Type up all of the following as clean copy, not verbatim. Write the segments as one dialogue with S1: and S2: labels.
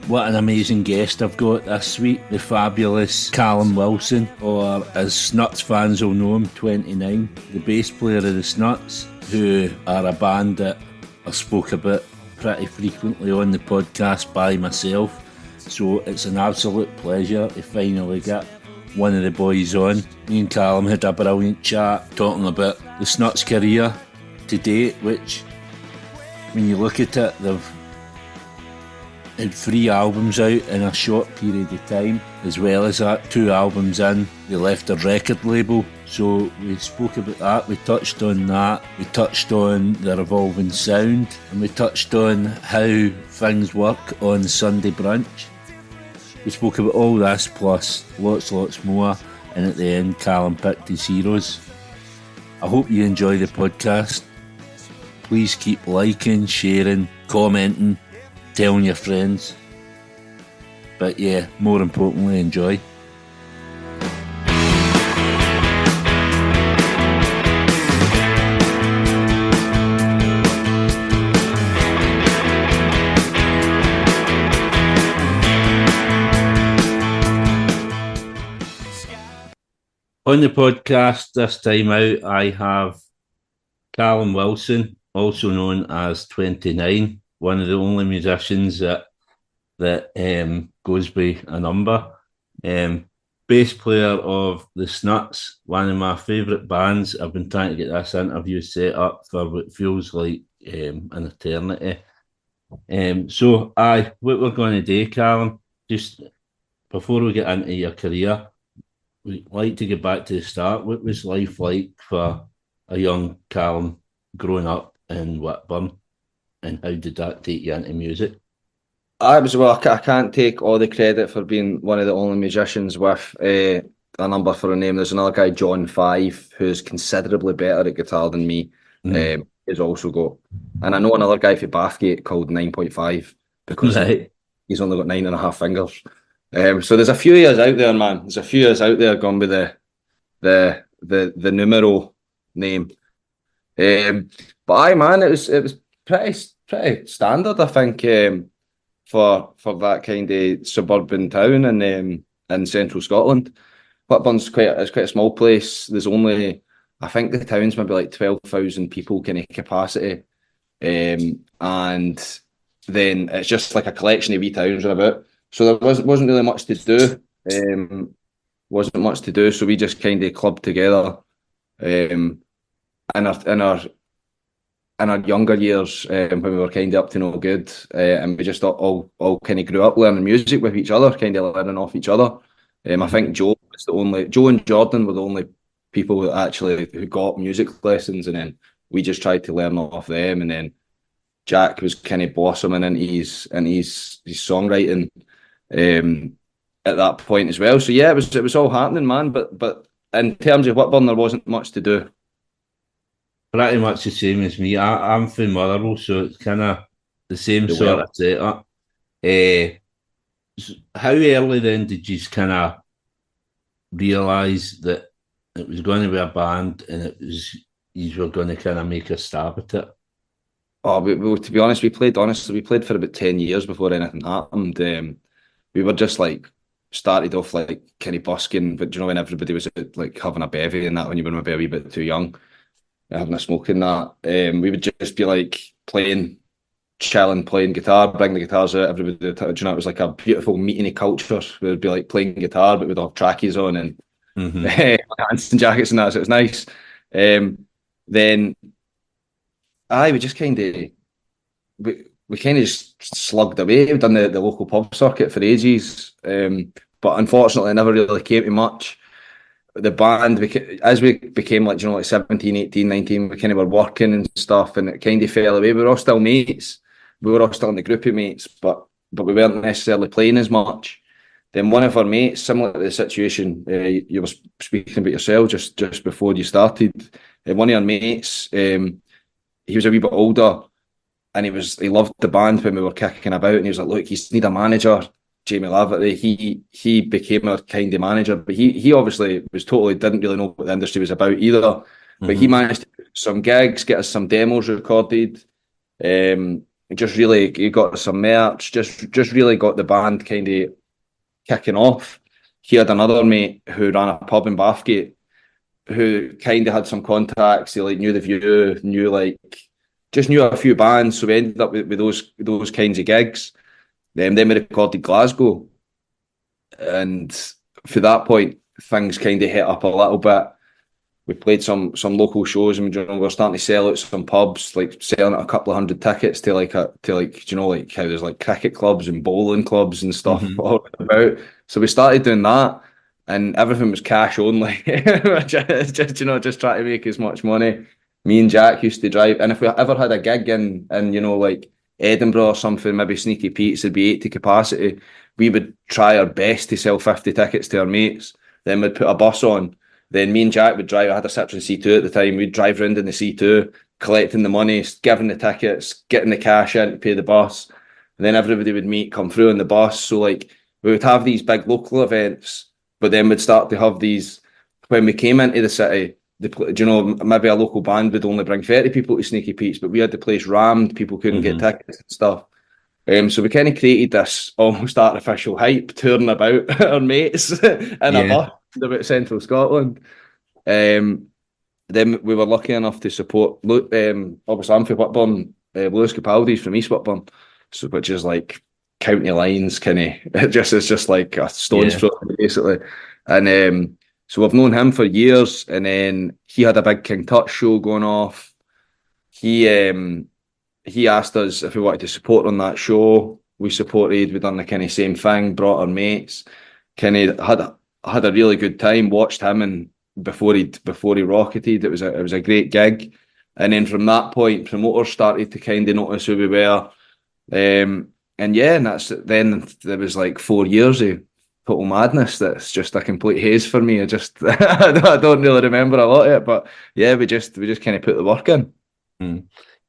S1: What an amazing guest I've got this week, the fabulous Callum Wilson, or as Snuts fans will know him, 29, the bass player of the Snuts, who are a band that I spoke about pretty frequently on the podcast by myself. So it's an absolute pleasure to finally get one of the boys on. Me and Callum had a brilliant chat talking about the Snuts' career to date, which, when you look at it, they've had 3 albums out in a short period of time. As well as that, 2 albums in, they left a record label. So we spoke about that, we touched on that, we touched on their evolving sound, and we touched on how things work on Sunday Brunch. We spoke about all this plus lots more, and at the end Callum picked his heroes. I hope you enjoy the podcast. Please keep liking, sharing, commenting, telling your friends. But yeah, more importantly, enjoy. On the podcast this time out, I have Callum Wilson, also known as 29, one of the only musicians that goes by a number. Bass player of the Snuts, one of my favourite bands. I've been trying to get this interview set up for what feels like an eternity. What we're going to do, Callum, just before we get into your career, we'd like to get back to the start. What was life like for a young Callum growing up in Whitburn, and how did that take you into music?
S2: I can't take all the credit for being one of the only musicians with a number for a name. There's another guy, John 5, who's considerably better at guitar than me. He's also got, and I know another guy for Bathgate called 9.5 because he's only got 9.5 fingers. So there's a few years out there, man. There's a few years out there gone with the numero name. But man, it was pretty standard, I think, for that kind of suburban town in central Scotland. Whitburn's quite a small place. There's only, I think the town's maybe like 12,000 people kind of capacity, and then it's just like a collection of wee towns and about. So there wasn't really much to do. So we just kind of clubbed together in our younger years, when we were kind of up to no good, and we just all kind of grew up learning music with each other, kind of learning off each other. I think Joe and Jordan were the only people who got music lessons, and then we just tried to learn off them. And then Jack was kind of blossoming into his songwriting at that point as well. So yeah, it was all happening, man. But in terms of Whitburn, there wasn't much to do.
S1: Pretty much the same as me. I'm from Motherwell, so it's kind of the same sort of setup. How early then did you kind of realise that it was going to be a band and you were going to kind of make a stab at it?
S2: Oh, to be honest, we played for about 10 years before anything happened. We were just like started off like kind of busking, but you know, when everybody was like having a bevy and that, when you were maybe a wee bit too young, having a smoke in that, we would just be like chilling, playing guitar, bring the guitars out, everybody, you know, it was like a beautiful meeting culture. We would be like playing guitar, but we'd have trackies on and pants and jackets and that, so it was nice. Then we just kind of we kind of just slugged away. We've done the local pub circuit for ages, but unfortunately it never really came to much. The band, as we became like, you know, like 17, 18, 19, we kind of were working and stuff, and it kind of fell away. We were all still mates. We were all still in the group of mates, but we weren't necessarily playing as much. Then one of our mates, similar to the situation you were speaking about yourself just before you started, one of our mates, he was a wee bit older, and he loved the band when we were kicking about, and he was like, look, you need a manager. Jamie Laverty, he became a kind of manager, but he obviously didn't really know what the industry was about either. But he managed to do some gigs, get us some demos recorded, just really he got some merch, just really got the band kind of kicking off. He had another mate who ran a pub in Bathgate who kind of had some contacts. He like knew the View, knew like just knew a few bands. So we ended up with those kinds of gigs. Then we recorded Glasgow, and for that point, things kind of hit up a little bit. We played some local shows, and we were starting to sell out some pubs, like selling out a couple of hundred tickets to like how there's like cricket clubs and bowling clubs and stuff all about. So we started doing that, and everything was cash only. just trying to make as much money. Me and Jack used to drive, and if we ever had a gig in like Edinburgh or something, maybe Sneaky Pete's, would be 80 capacity. We would try our best to sell 50 tickets to our mates. Then we'd put a bus on. Then me and Jack would drive. I had a Citroen C2 at the time. We'd drive around in the C2, collecting the money, giving the tickets, getting the cash in to pay the bus. And then everybody would meet, come through on the bus. So like we would have these big local events, but then we'd start to have these when we came into the city. Maybe a local band would only bring 30 people to Sneaky Pete's, but we had the place rammed. People couldn't get tickets and stuff. So we kind of created this almost artificial hype, touring about our mates in a bus about Central Scotland. Then we were lucky enough to support, obviously I'm from Whitburn, Lewis Capaldi's from East Whitburn, so, which is like county lines, kind of, it's just like a stone's throw, basically. And so we've known him for years, and then he had a big King Tut show going off. He asked us if we wanted to support on that show. We supported. We done the kind of same thing. Brought our mates. Kind of had a really good time. Watched him, and before he rocketed, it was a great gig. And then from that point, promoters started to kind of notice who we were. And then there was like 4 years of total madness. That's just a complete haze for me. I don't really remember a lot of it, but yeah, we just kind of put the work in.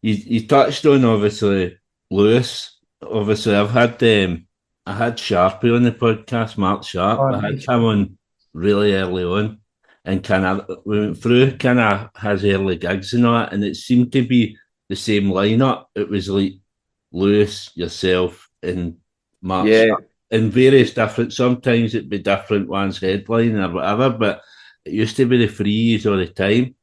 S1: You touched on obviously Lewis. Obviously, I had Sharpie on the podcast, Mark Sharp. I had him on really early on, and we went through his early gigs and all that, and it seemed to be the same lineup. It was like Lewis, yourself, and Mark Sharp, and various different. Sometimes it'd be different ones headline or whatever, but it used to be the threes all the time.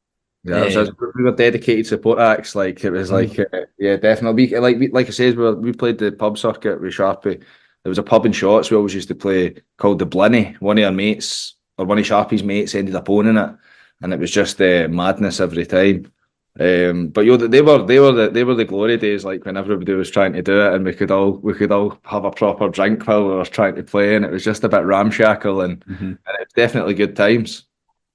S2: Yeah, we were dedicated support acts. Like it was definitely. Like I said, we played the pub circuit with Sharpie. There was a pub in Shorts we always used to play called the Blinny. One of our mates or one of Sharpie's mates ended up owning it, and it was just madness every time. But they were the glory days, like when everybody was trying to do it, and we could all have a proper drink while we were trying to play, and it was just a bit ramshackle, and it's definitely good times.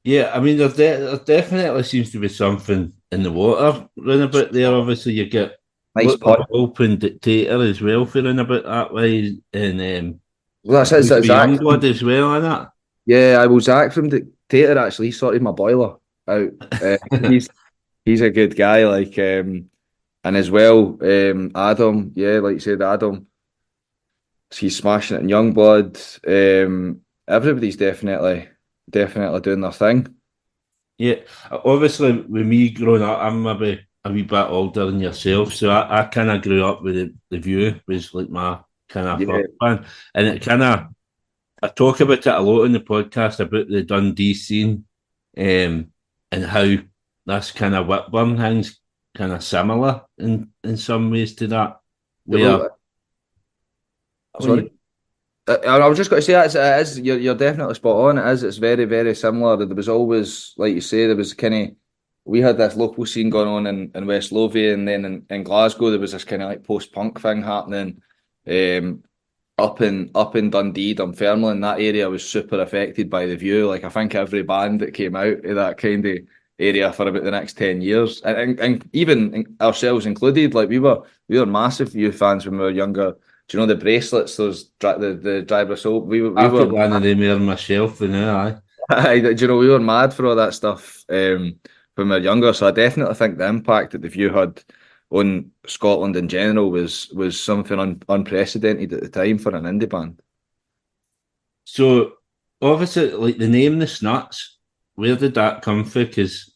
S1: Yeah, I mean, there definitely seems to be something in the water running about there. Obviously, you get
S2: nice
S1: open Dictator as well for running about that way, and
S2: well, that's Zach
S1: Youngblood as well, isn't it?
S2: Yeah, Zach from Dictator actually. He sorted my boiler out. He's a good guy, like, and as well, Adam. Yeah, like you said, Adam. He's smashing it in Youngblood. Everybody's definitely doing their thing.
S1: Yeah, obviously, with me growing up, I'm maybe a wee bit older than yourself, so I kind of grew up with the View was like my kind of first band, and it I talk about it a lot in the podcast about the Dundee scene, and how this kind of Whitburn thing's kind of similar in some ways to that.
S2: Sorry. I was just going to say it is. You're definitely spot on. It is. It's very, very similar. There was always, like you say, there was we had this local scene going on in West Lothian, and then in Glasgow there was this kind of like post-punk thing happening. Up in Dundee, Dunfermline, that area was super affected by the View. Like I think every band that came out of that kind of area for about the next 10 years, and even ourselves included, like we were massive View fans when we were younger. Do you know the bracelets? Those the driver soap. We were
S1: one of them here myself, you know.
S2: Do you know we were mad for all that stuff when we were younger? So I definitely think the impact that the View had on Scotland in general was something unprecedented at the time for an indie band.
S1: So obviously, like the name, the Snuts, where did that come from? Because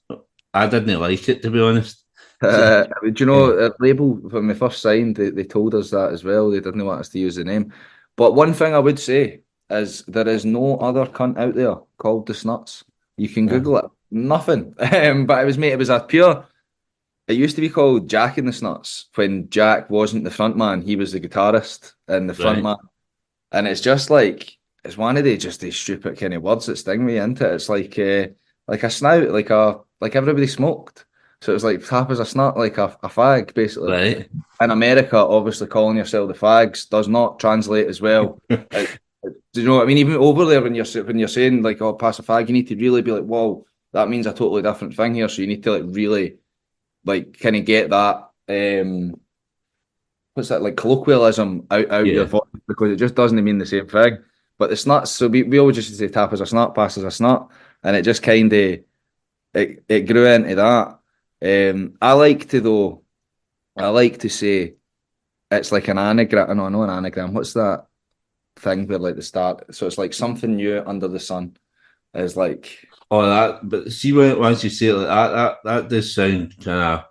S1: I didn't like it, to be honest.
S2: Do you know, a label when we first signed, they told us that as well. They didn't want us to use the name. But one thing I would say is there is no other cunt out there called the Snuts. You can
S1: Yeah.
S2: Google it. Nothing. But it was, mate, it was a pure. It used to be called Jack and the Snuts when Jack wasn't the front man. He was the guitarist and the front
S1: Right.
S2: man. And it's just like it's one of the just these stupid kind of words that sting me into it. It's like a snout, like everybody smoked. So it was like tap as a snut, like a fag, basically.
S1: Right.
S2: In America, obviously calling yourself the fags does not translate as well. Do you know what I mean? Even over there, when you're saying like, "Oh, pass a fag," you need to really be like, "Whoa, that means a totally different thing here." So you need to like really like kind of get that what's that like colloquialism out your
S1: Yeah.
S2: voice because it just doesn't mean the same thing. But the snuts, so we always just say tap as a snut, pass as a snut, and it just kind of it grew into that. I like to though. I like to say it's like an anagram. No, not an anagram. What's that thing where like the start? So it's like something new under the sun is like.
S1: Oh, that. But see, when once you say it like that, that does sound kind of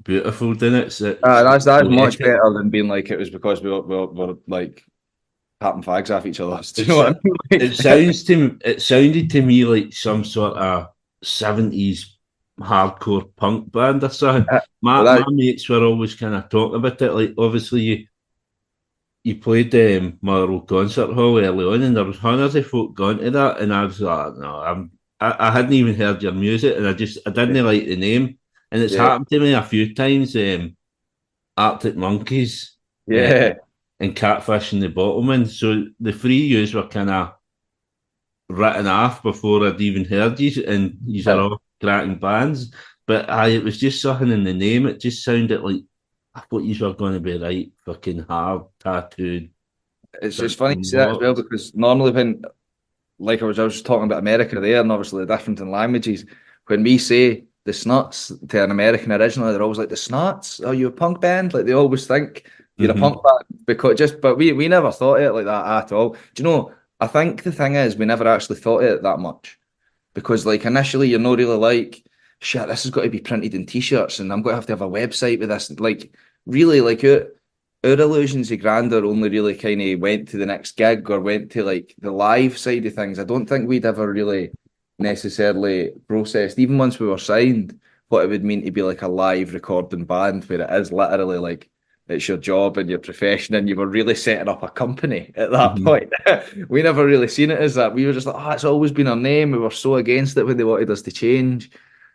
S1: beautiful, doesn't it?
S2: That's much
S1: Poetic.
S2: better than being like it was because we were like tapping fags off each other. Do you know
S1: It's
S2: what I
S1: it
S2: mean? Like,
S1: sounds to it sounded to me like some sort of 70s hardcore punk band or something.
S2: well,
S1: My
S2: that
S1: mates were always kind of talking about it. Like obviously you played Motherwell Concert Hall early on, and there was hundreds of folk going to that, and I was like, no, I hadn't even heard your music, and I didn't like the name, and it's
S2: yeah,
S1: happened to me a few times. Arctic Monkeys, uh,
S2: yeah.
S1: and Catfish and the Bottlemen. So the three yous were kind of written off before I'd even heard you, and you are all cracking bands. But it was just something in the name. It just sounded like I thought you were going to be right fucking hard tattooed.
S2: It's just funny to
S1: Some
S2: say that as well
S1: rocks.
S2: because normally when, like I was just talking about America there, and obviously the difference in languages. When we say the Snuts to an American originally, they're always like the Snuts. Are you a punk band? Like they always think you're a punk
S1: Mm-hmm.
S2: band but we never thought of it like that at all. Do you know? I think the thing is we never actually thought of it that much because like initially you're not really like shit. This has got to be printed in t-shirts, and I'm going to have a website with this. Like really, like our illusions of grandeur only really kind of went to the next gig or went to like the live side of things. I don't think we'd ever really necessarily processed, even once we were signed, what it would mean to be like a live recording band where it is literally like it's your job and your profession and you were really setting up a company at that
S1: Mm-hmm.
S2: point. We never really seen it as that. We were just like, oh, it's always been our name. We were so against it when they wanted us to change.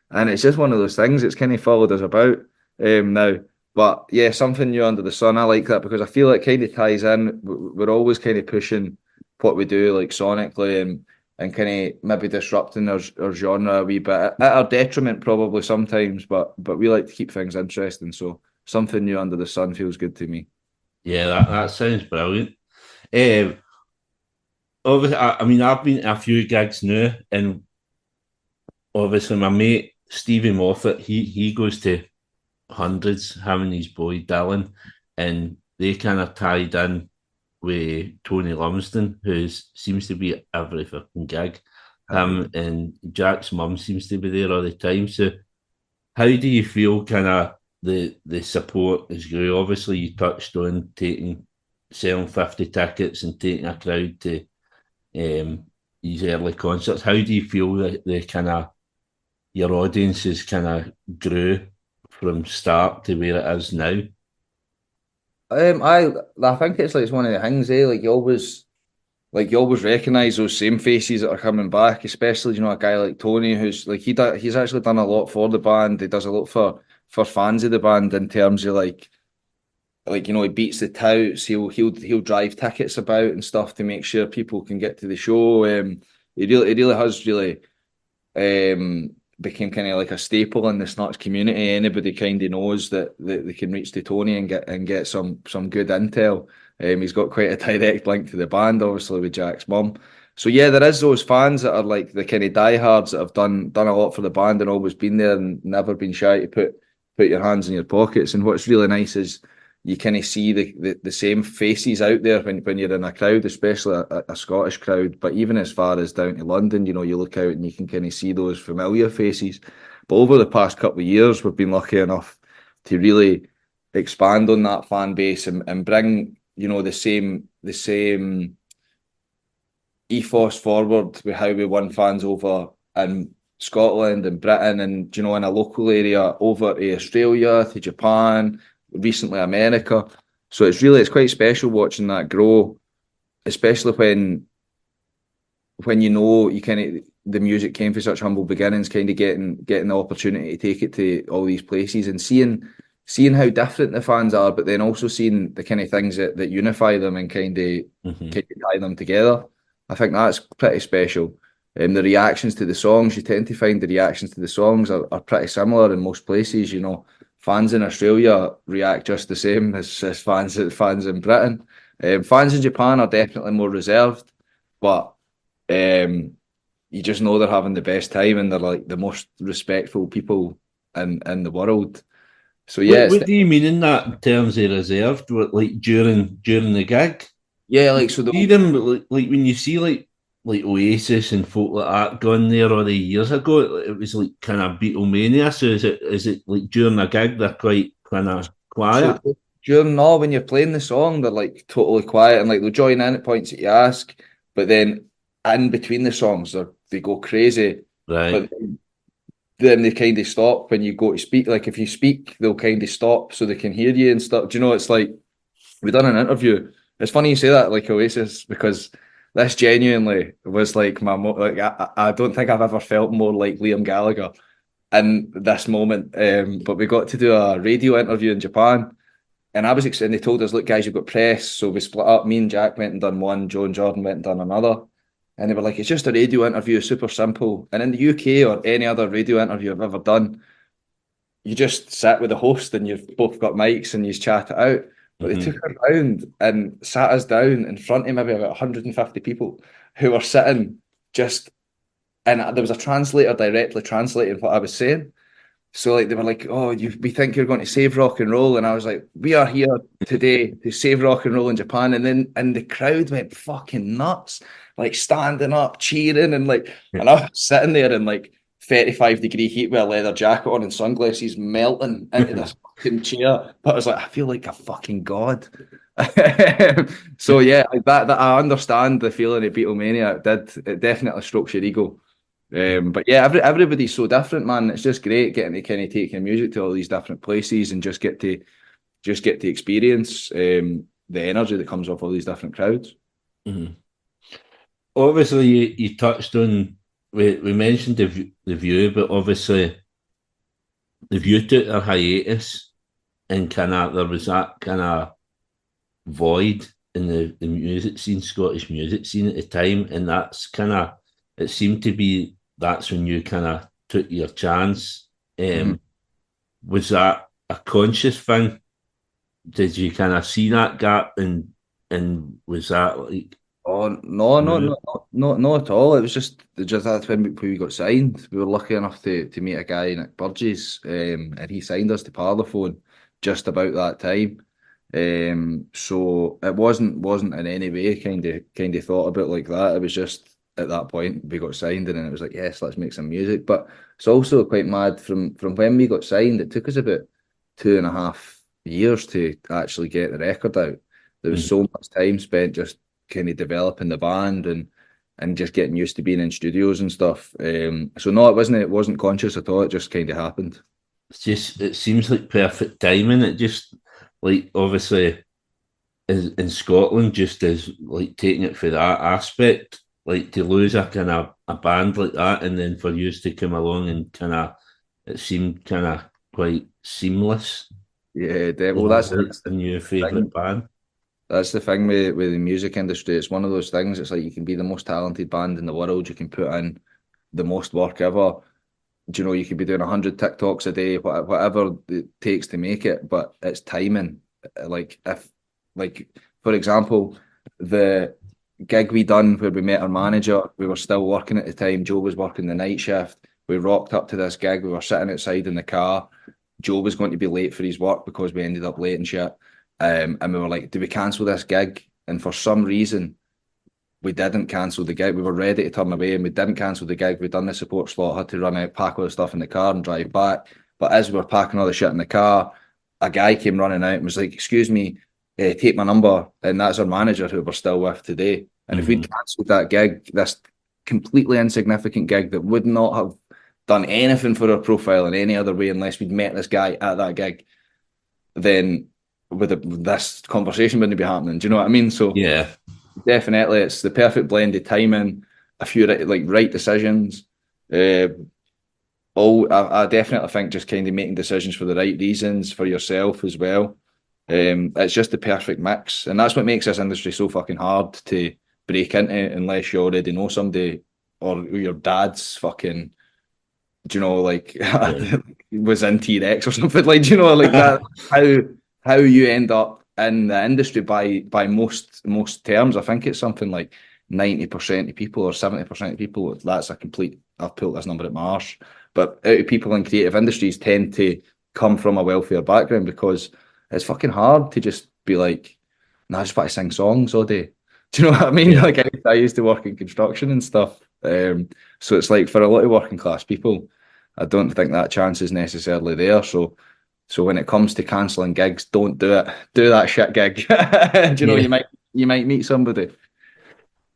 S2: And it's just one of those things. It's kind of followed us about now. But yeah, something new under the sun. I like that because I feel it kind of ties in. We're always kind of pushing what we do, like sonically, and kind of maybe disrupting our genre a wee bit at our detriment, probably sometimes. But we like to keep things interesting. So something new under the sun feels good to me.
S1: Yeah, that sounds brilliant. Obviously, I mean, I've been to a few gigs now, and obviously, my mate Stevie Moffat, he goes to hundreds, him and his boy Dylan, and they kind of tied in with Tony Lumsden, who seems to be at every fucking gig. Him and Jack's mum seems to be there all the time. So, how do you feel? Kind of the support is grew. Obviously, you touched on selling 50 tickets and taking a crowd to these early concerts. How do you feel that the kind of your audiences kind of grew from start to where it is now?
S2: I think it's like it's one of the things, eh? Like you always recognise those same faces that are coming back, especially you know a guy like Tony, who's like he's actually done a lot for the band. He does a lot for fans of the band in terms of like you know he beats the touts. He'll drive tickets about and stuff to make sure people can get to the show. He really has really became kind of like a staple in the Snuts community. Anybody kind of knows that they can reach to Tony and get some good intel. He's got quite a direct link to the band, obviously with Jack's mum. So yeah, there is those fans that are like the kind of diehards that have done a lot for the band and always been there and never been shy to put your hands in your pockets. And what's really nice is you kind of see the same faces out there when you're in a crowd, especially a Scottish crowd, but even as far as down to London, you know, you look out and you can kind of see those familiar faces. But over the past couple of years, we've been lucky enough. to really expand on that fan base and bring, the same ethos forward with how we won fans over in Scotland and Britain and, in a local area over to Australia, to Japan, recently America. So it's quite special watching that grow, especially when you kind of the music came from such humble beginnings, kind of getting the opportunity to take it to all these places and seeing how different the fans are, but then also seeing the kind of things that unify them and kind of tie them together. I think that's pretty special. The reactions to the songs, you tend to find the reactions to the songs are pretty similar in most places. Fans in Australia react just the same as fans in Britain. Fans in Japan are definitely more reserved, but you just know they're having the best time and they're like the most respectful people in the world. So yeah,
S1: What do you mean in that in terms of reserved? Like during the gig?
S2: yeah, like so
S1: See them like when you see like Oasis and folk like that gone there all the years ago, it was like kind of Beatlemania. So is it like during a gig they're quite kind of
S2: so
S1: quiet?
S2: during all when you're playing the song, they're like totally quiet and like they'll join in at points that you ask, but then in between the songs they go crazy.
S1: Right.
S2: But then they kind of stop when you go to speak. Like if you speak, they'll kind of stop so they can hear you and stuff. Do you know? It's like we done an interview. It's funny you say that, like Oasis, because this genuinely was like like I don't think I've ever felt more like Liam Gallagher in this moment. But we got to do a radio interview in Japan, and and they told us, look, guys, you've got press, so we split up. Me and Jack went and done one. Joe and Jordan went and done another. And they were like, it's just a radio interview, super simple. And in the UK or any other radio interview I've ever done, you just sit with the host and you've both got mics and you chat it out. But they took us around and sat us down in front of maybe about 150 people who were sitting just, and there was a translator directly translating what I was saying. So like they were like, "Oh, we think you're going to save rock and roll," and I was like, "We are here today to save rock and roll in Japan." And the crowd went fucking nuts, like standing up, cheering, and I was sitting there in like 35-degree heat with a leather jacket on and sunglasses, melting into this fucking chair. But I was like, I feel like a fucking god. So yeah, that I understand the feeling of Beatlemania. It definitely strokes your ego. But yeah, everybody's so different, man. It's just great getting to kind of take your music to all these different places and just get to experience the energy that comes off all these different crowds.
S1: Mm-hmm. Obviously, you touched on we mentioned the View, but obviously the View took their hiatus, and kind of there was that kind of void in the music scene, Scottish music scene at the time, and that's kind of it seemed to be that's when you kind of took your chance.
S2: Mm-hmm.
S1: Was that a conscious thing? Did you kind of see that gap, and was that like?
S2: Oh no, no,
S1: No?
S2: no, no, no, not at all. It was just that's when we got signed. We were lucky enough to meet a guy, Nick Burgess, and he signed us to Parlophone just about that time. So it wasn't in any way kind of thought about like that. It was just at that point we got signed, and then it was like, yes, let's make some music. But it's also quite mad from when we got signed. It took us about 2.5 years to actually get the record out. There was so much time spent just kind of developing the band and just getting used to being in studios and stuff. So no, it wasn't conscious at all. It just kind of happened.
S1: It seems like perfect timing. It just like obviously in Scotland, just as like taking it for that aspect, like to lose a kind of a band like that, and then for you to come along and kind of it seemed kind of quite seamless.
S2: Yeah,
S1: You
S2: well,
S1: know,
S2: that's
S1: like a new
S2: thing.
S1: favourite band.
S2: That's the thing with the music industry. It's one of those things. It's like you can be the most talented band in the world. You can put in the most work ever. You could be doing 100 TikToks a day, whatever it takes to make it, but it's timing. Like like for example, the gig we done where we met our manager, we were still working at the time. Joe was working the night shift. We rocked up to this gig. We were sitting outside in the car. Joe was going to be late for his work because we ended up late and shit. And we were like, do we cancel this gig? And for some reason, we didn't cancel the gig. We were ready to turn away and we didn't cancel the gig. We'd done the support slot, had to run out, pack all the stuff in the car and drive back. But as we were packing all the shit in the car, a guy came running out and was like, "Excuse me, take my number," and that's our manager who we're still with today. And if we'd cancelled that gig, this completely insignificant gig that would not have done anything for our profile in any other way unless we'd met this guy at that gig, then this conversation wouldn't be happening. Do you know what I mean? So
S1: Yeah.
S2: definitely, it's the perfect blend of timing, a few right decisions. I definitely think just kind of making decisions for the right reasons for yourself as well. It's just the perfect mix, and that's what makes this industry so fucking hard to break into unless you already know somebody or your dad's fucking, do you know, like was in T-Rex or something, like, do you know, like that. How you end up in the industry by most terms. I think it's something like 90% of people or 70% of people. That's a complete. I've pulled this number at my arse. But out of people in creative industries tend to come from a welfare background because it's fucking hard to just be like, nah, I just want to sing songs all day. Do you know what I mean?
S1: Yeah.
S2: Like I used to work in construction and stuff. So it's like for a lot of working class people, I don't think that chance is necessarily there. So when it comes to cancelling gigs, don't do it. Do that shit gig. Do you know, you might meet somebody.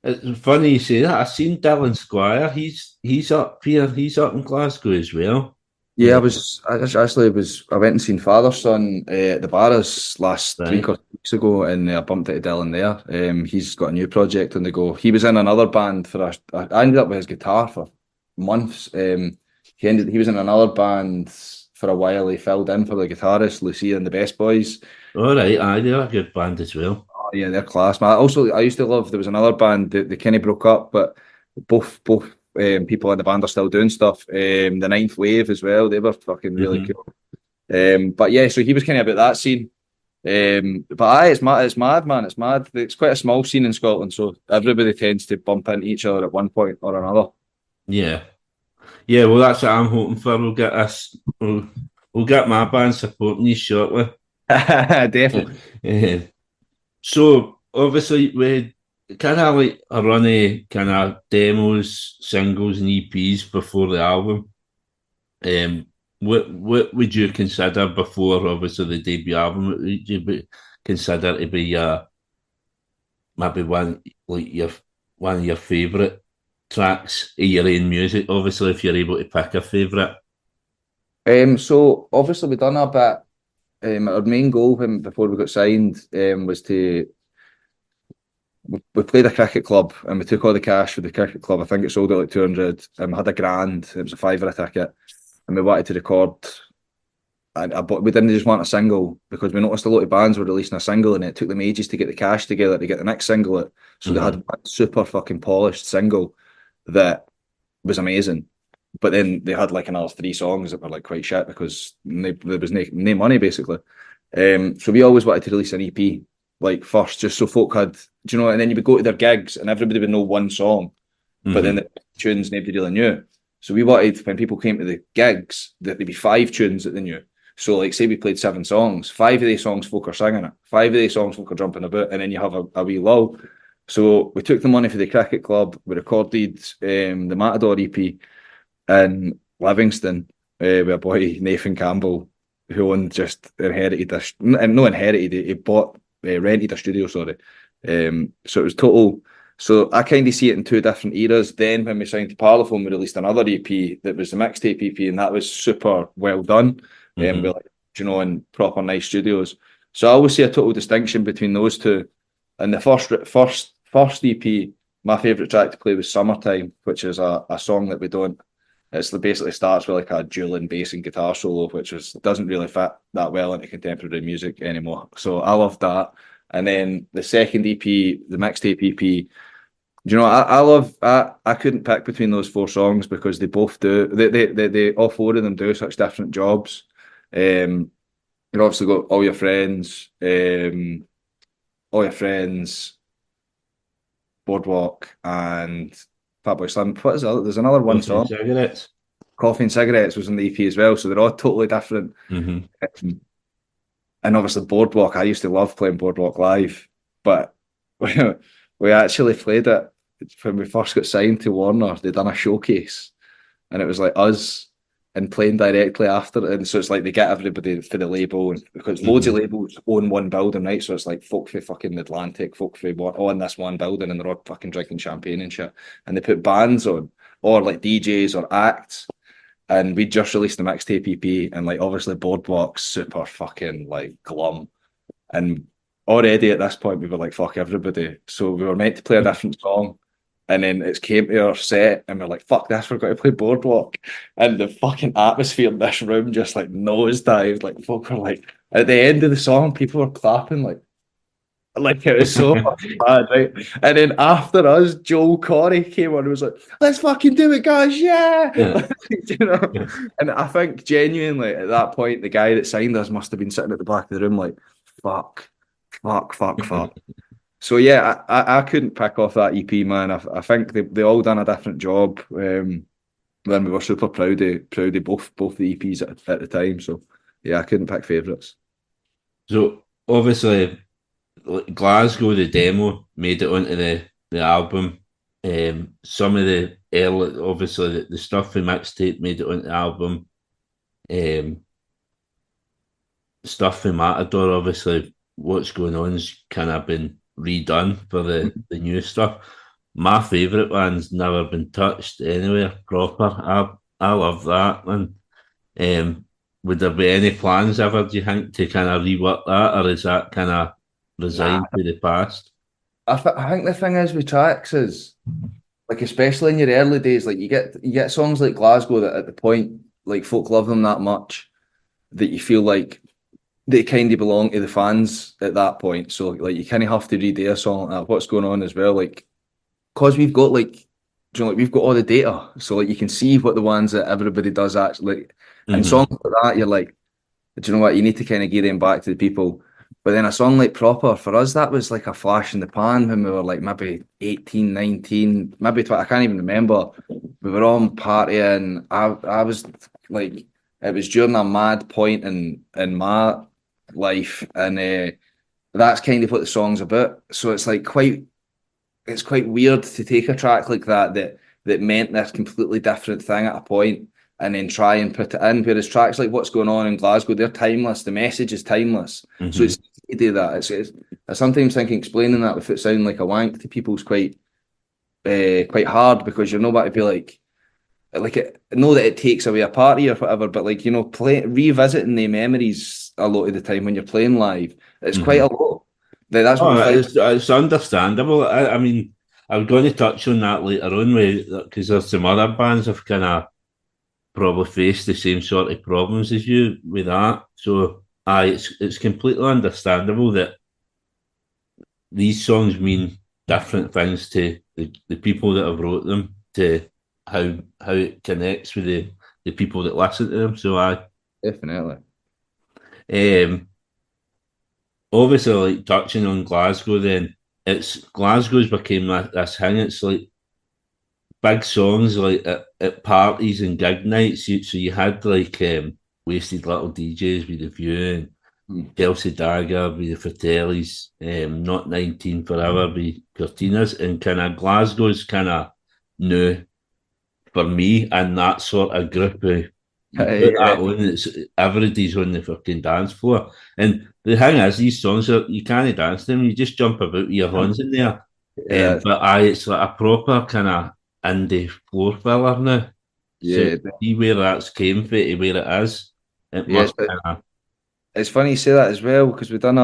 S1: It's funny you say that. I've seen Dylan Squire. He's up here. He's up in Glasgow as well.
S2: Yeah, I went and seen Father Son at the Barras last
S1: Right.
S2: week or 2 weeks ago, and I bumped into Dylan there. He's got a new project on the go. He was in another band I ended up with his guitar for months. He was in another band for a while. He filled in for the guitarist Lucia and the Best Boys.
S1: All right. Aye, they're a good band as well.
S2: Oh, yeah, they're class, man. I used to love. There was another band that they kind of broke up, but both people in the band are still doing stuff. The Ninth Wave as well. They were fucking really cool. But yeah, so he was kind of about that scene. But aye, it's mad, man. It's mad. It's quite a small scene in Scotland, so everybody tends to bump into each other at one point or another.
S1: Yeah. Yeah. Well, that's what I'm hoping for. We'll get us. We'll get my band supporting you shortly.
S2: Definitely.
S1: So obviously we kind of like a run of kind of demos, singles, and EPs before the album. What would you consider before obviously the debut album? What would you consider to be maybe one of your favourite tracks of your own music? Obviously, if you're able to pick a favourite.
S2: So obviously we've done a bit. Our main goal before we got signed was we played a cricket club and we took all the cash for the cricket club. I think it sold out like 200. We had £1,000. It was a fiver a ticket, and we wanted to record. But we didn't just want a single because we noticed a lot of bands were releasing a single and it took them ages to get the cash together to get the next single out. So they had one super fucking polished single that was amazing. But then they had like another 3 songs that were like quite shit because there was no money basically. So we always wanted to release an EP like first, just so folk had, do you know? And then you would go to their gigs and everybody would know one song, but then the tunes nobody really knew. So we wanted when people came to the gigs that there'd be 5 tunes that they knew. So like say we played 7 songs, 5 of these songs folk are singing it, 5 of these songs folk are jumping about, and then you have a wee lull. So we took the money for the cricket club. We recorded the Matador EP in Livingston with a boy, Nathan Campbell, who inherited this, and no inherited, he bought, rented a studio, sorry. So it was total. So I kind of see it in 2 different eras. Then when we signed to Parlophone, we released another EP that was the mixtape EP, and that was super well done. With like, you know, in proper nice studios. So I always see a total distinction between those 2. And the first EP, my favourite track to play was Summertime, which is a song that we don't. It's basically starts with like a dueling bass and guitar solo, which doesn't really fit that well into contemporary music anymore. So I love that. And then the second EP, the mixtape EP, you know, I couldn't pick between those 4 songs because they both do. They all 4 of them do such different jobs. You obviously got all your friends, Boardwalk, and Fatboy Slim. What is that? There's another one song.
S1: Cigarettes.
S2: Coffee and Cigarettes was in the EP as well, so they're all totally different. And obviously Boardwalk, I used to love playing Boardwalk live, but we actually played it when we first got signed to Warner. They'd done a showcase, and it was like us and playing directly after. And so it's like they get everybody for the label, and because loads of labels own one building, right? So it's like folk for fucking Atlantic, folk for what on this one building, and they're all fucking drinking champagne and shit. And they put bands on, or like DJs or acts. And we just released the mixtape EP, and like obviously Boardwalk's super fucking like glum. And already at this point we were like, fuck everybody. So we were meant to play a different song. And then it came to our set, and we're like, fuck this, we're going to play Boardwalk. And the fucking atmosphere in this room just like nosedived. Like, folk were like, at the end of the song, people were clapping, like it was so fucking bad, right? And then after us, Joel Corey came on and was like, let's fucking do it, guys, yeah.
S1: Yeah.
S2: You know? And I think genuinely at that point, the guy that signed us must have been sitting at the back of the room like, fuck, fuck, fuck, fuck. So yeah, I couldn't pick off that EP, man. I think they all done a different job. When we were super proud of both the EPs at the time. So yeah, I couldn't pick favourites.
S1: So obviously, Glasgow, the demo made it onto the album. Some of the early, obviously, the stuff from mixtape made it onto the album. Stuff from Matador, obviously, what's going on's kind of been redone for the new stuff. My favourite one's never been touched anywhere proper. I love that one. Would there be any plans ever, do you think, to kind of rework that, or is that kind of
S2: Nah,
S1: resigned to the past?
S2: I think the thing is with tracks is like especially in your early days, like you get songs like Glasgow that at the point like folk love them that much that you feel like they kind of belong to the fans at that point. So like you kind of have to read a song like that. What's going on as well, like because we've got like do you know, like we've got all the data, so like you can see what the ones that everybody does actually. And songs like that, you're like, do you know what? You need to kind of give them back to the people. But then a song like Proper, for us, that was like a flash in the pan when we were like maybe 18, 19, maybe 20, I can't even remember. We were on partying. I was like, it was during a mad point in my life. And that's kind of what the song's about. So it's quite weird to take a track like that meant this completely different thing at a point and then try and put it in. Whereas tracks like What's Going On in Glasgow, they're timeless. The message is timeless. So it's easy to do that. I sometimes think explaining that without sounding like a wank to people is quite hard because you're not about to be know that it takes away a party or whatever, but like, you know, revisiting the memories a lot of the time when you're playing live, it's quite a lot. That's what
S1: it's understandable. I mean, I'm going to touch on that later on because there's some other bands have kind of probably faced the same sort of problems as you with that. So, it's completely understandable that these songs mean different things to the people that have wrote them, to how it connects with the people that listen to them. So,
S2: definitely.
S1: Obviously, like touching on Glasgow, then it's Glasgow's became this thing. It's like big songs like at parties and gig nights. So you had like Wasted Little DJs with The View and Chelsea Dagger with the Fratellis, Not 19 Forever with Cortinas, and kind of Glasgow's kind of new for me and that sort of group of you put that on, everybody's on the fucking dance floor. And the thing is, these songs you can't dance them, you just jump about with your hands in there. But it's like a proper kind of indie floor filler now.
S2: Yeah,
S1: so see where that's came from to where it is. It must
S2: it's funny you say that as well because we've done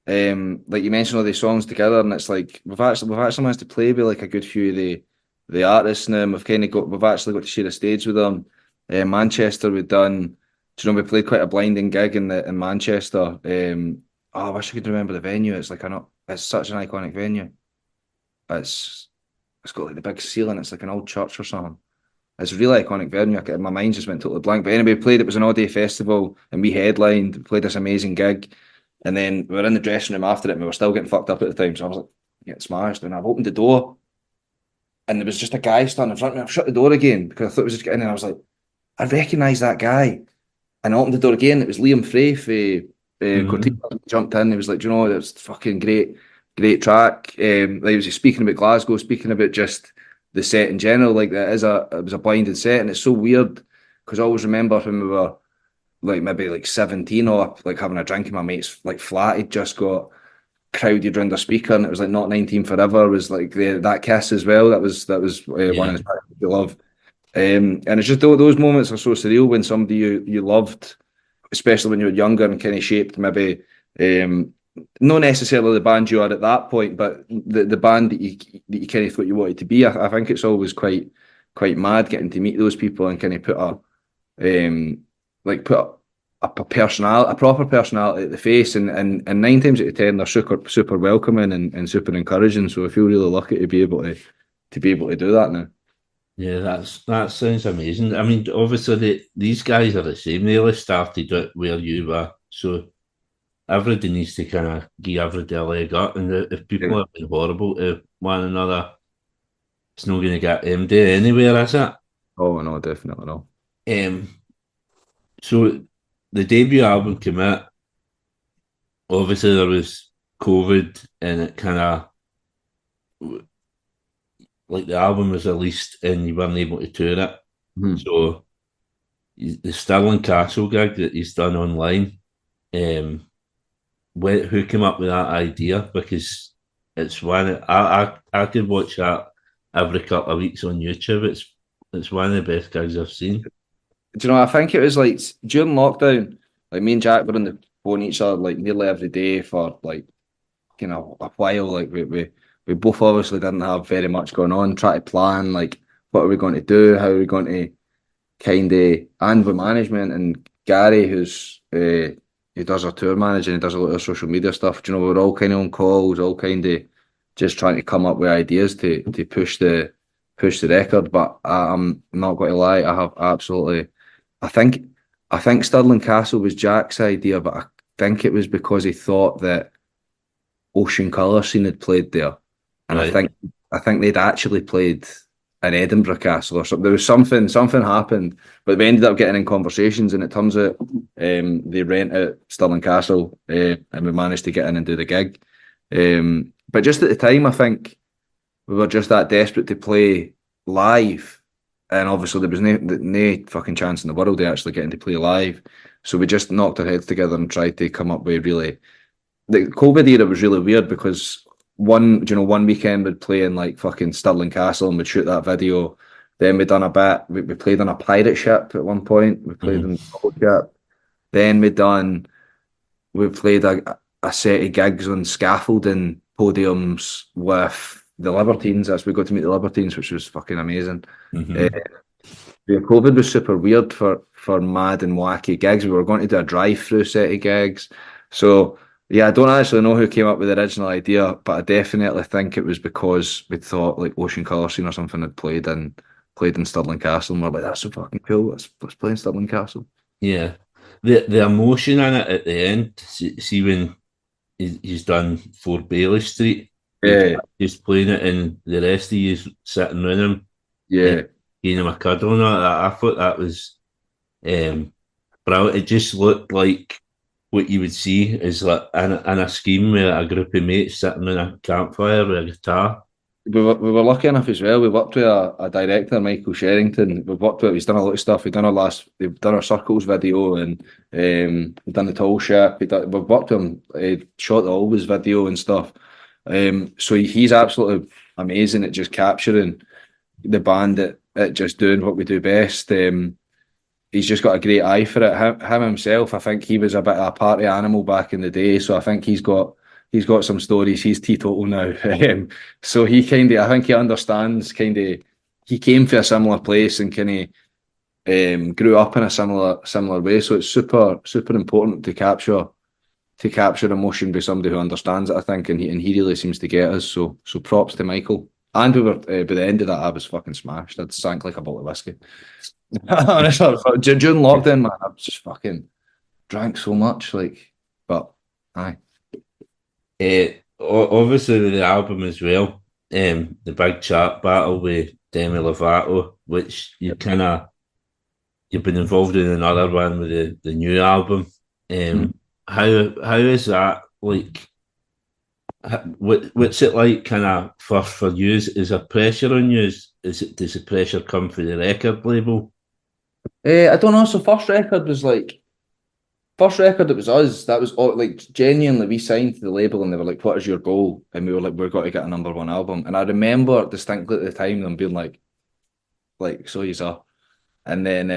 S2: like you mentioned all these songs together, and it's like we've actually managed to play with like a good few of the artists now. And we've actually got to share a stage with them. Manchester, we've done. Do you know we played quite a blinding gig in Manchester? I wish I could remember the venue. It's it's such an iconic venue. It's got like the big ceiling. It's like an old church or something. It's a really iconic venue. My mind just went totally blank. But anyway, we played. It was an all-day festival, and we headlined. We played this amazing gig, and then we were in the dressing room after it, and we were still getting fucked up at the time. So I was like, getting smashed, and I've opened the door, and there was just a guy standing in front of me. I've shut the door again because I thought it was just getting in. And I was like, I recognise that guy, and I opened the door again. It was Liam Frey for Cortina. Jumped in. He was like, do you know, that's fucking great track. He was speaking about Glasgow, speaking about just the set in general. Like it was a blinded set, and it's so weird because I always remember when we were like maybe like 17 or like having a drink in my mate's like flat, he'd just got crowded around a speaker, and it was like Not 19 Forever was like that kiss as well. That was one
S1: Yeah.
S2: of the tracks you love. And it's just those moments are so surreal when somebody you loved, especially when you were younger and kind of shaped maybe not necessarily the band you are at that point, but the band that you kind of thought you wanted to be. I think it's always quite mad getting to meet those people and kind of put a proper personality at the face, and 9 times out of 10 they're super welcoming and super encouraging. So I feel really lucky to be able to do that now.
S1: Yeah, that sounds amazing. I mean, obviously these guys are the same. They all started it where you were, so everybody needs to kind of give everybody a leg up. And if
S2: Yeah.
S1: people have been horrible to one another, it's not going to get them day anywhere, is it?
S2: Oh no, definitely no.
S1: Um, so the debut album came out. Obviously, there was COVID, and it kind of like the album was released, and you weren't able to tour it.
S2: Mhm.
S1: So the Stirling Castle gig that he's done online. Um, who came up with that idea? Because it's one I could watch that every couple of weeks on YouTube. It's one of the best gigs I've seen.
S2: Do you know? I think it was like during lockdown. Like me and Jack were on the phone each other like nearly every day for like a while. Like we both obviously didn't have very much going on. Try to plan like what are we going to do? How are we going to kind of, and with management and Gary, who does our tour managing, he does a lot of social media stuff. Do you know, we're all kind of on calls, all kind of just trying to come up with ideas to push the record. But I'm not going to lie, I have absolutely, I think I think Stirling Castle was Jack's idea, but I think it was because he thought that Ocean Colour Scene had played there, and I
S1: Right.
S2: think I think they'd actually played in Edinburgh Castle or something. There was something happened, but we ended up getting in conversations, and it turns out they rent out Stirling Castle, and we managed to get in and do the gig. But just at the time, I think we were just that desperate to play live, and obviously there was no fucking chance in the world of actually getting to play live. So we just knocked our heads together and tried to come up with really the COVID era was really weird because one weekend we'd play in like fucking Stirling Castle and we'd shoot that video. Then we'd done a bit. We played on a pirate ship at one point. We played
S1: Mhm.
S2: on a boat ship. Then we played a set of gigs on scaffolding podiums with the Libertines. As we got to meet the Libertines, which was fucking amazing. Uh,
S1: Mhm.
S2: yeah, COVID was super weird for mad and wacky gigs. We were going to do a drive-through set of gigs. So yeah, I don't actually know who came up with the original idea, but I definitely think it was because we thought like Ocean Colour Scene or something had played in Stirling Castle, and we're like, that's so fucking cool. Let's play in Stirling Castle.
S1: Yeah. The emotion in it at the end. See when he's done for Bailey Street, with
S2: Yeah,
S1: just playing it, and the rest of you sitting around him, and
S2: yeah.
S1: giving him a cuddle and all that. I thought that was um, brilliant. It just looked like what you would see is like in a scheme with a group of mates sitting in a campfire with a guitar.
S2: We were lucky enough as well. We worked with a director, Michael Sherrington. We've worked with. He's done a lot of stuff. We've done our Circles video, and we've done the Tall Ship. We've worked with him. Shot the Always video and stuff. So he's absolutely amazing at just capturing the band at just doing what we do best. He's just got a great eye for it. Him himself, I think he was a bit of a party animal back in the day. So I think he's got some stories. He's teetotal now. So I think he understands he came from a similar place and grew up in a similar way. So it's super important to capture emotion by somebody who understands it. I think, and he really seems to get us. So props to Michael. And we were by the end of that, I was fucking smashed. I'd sank like a bottle of whiskey. Honestly, during lockdown, man, I just fucking drank so much. But aye.
S1: Obviously, the album as well. The big chat battle with Demi Lovato, which you've been involved in another one with the new album.
S2: Mhm.
S1: How is that like? What's it like? Kind of for you? Is there pressure on you? Does the pressure come from the record label?
S2: I don't know. So first record, it was us. That was all, like genuinely. We signed to the label, and they were like, "What is your goal?" And we were like, "We're going to get a number one album." And I remember distinctly at the time them being like, "So you are." And then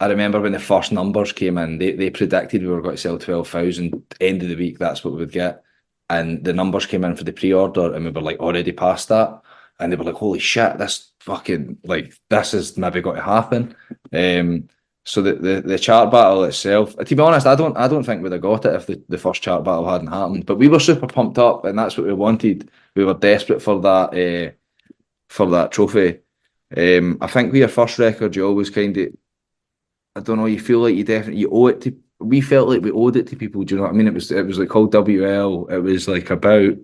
S2: I remember when the first numbers came in, they predicted we were going to sell 12,000. End of the week, that's what we would get. And the numbers came in for the pre-order, and we were like already past that. And they were like, "Holy shit, this fucking like this is maybe going to happen." So the chart battle itself, to be honest, I don't think we'd have got it if the first chart battle hadn't happened. But we were super pumped up, and that's what we wanted. We were desperate for that trophy. I think with your first record, you always kind of, I don't know, you feel like you owe it to. We felt like we owed it to people. Do you know what I mean? It was like called WL. It was like about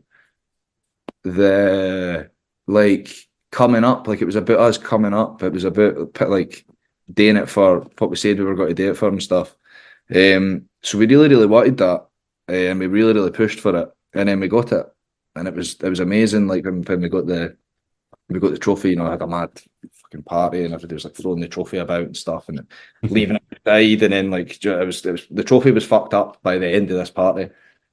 S2: the like coming up. Like it was about us coming up. It was about like doing it for what we said we were going to do it for and stuff. So we really, really wanted that, and we really, really pushed for it, and then we got it, and it was amazing. Like when we got the trophy, I had a mad fucking party, and everybody was like throwing the trophy about and stuff, and leaving it aside, and then like it was the trophy was fucked up by the end of this party.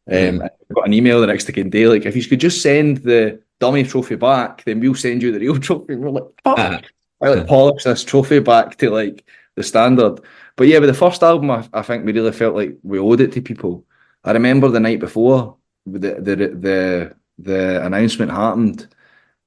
S2: I got an email the next day, like, if you could just send the dummy trophy back, then we'll send you the real trophy. And we're like, fuck. I like polish this trophy back to like the standard. But yeah, with the first album, I think we really felt like we owed it to people. I remember the night before the announcement happened.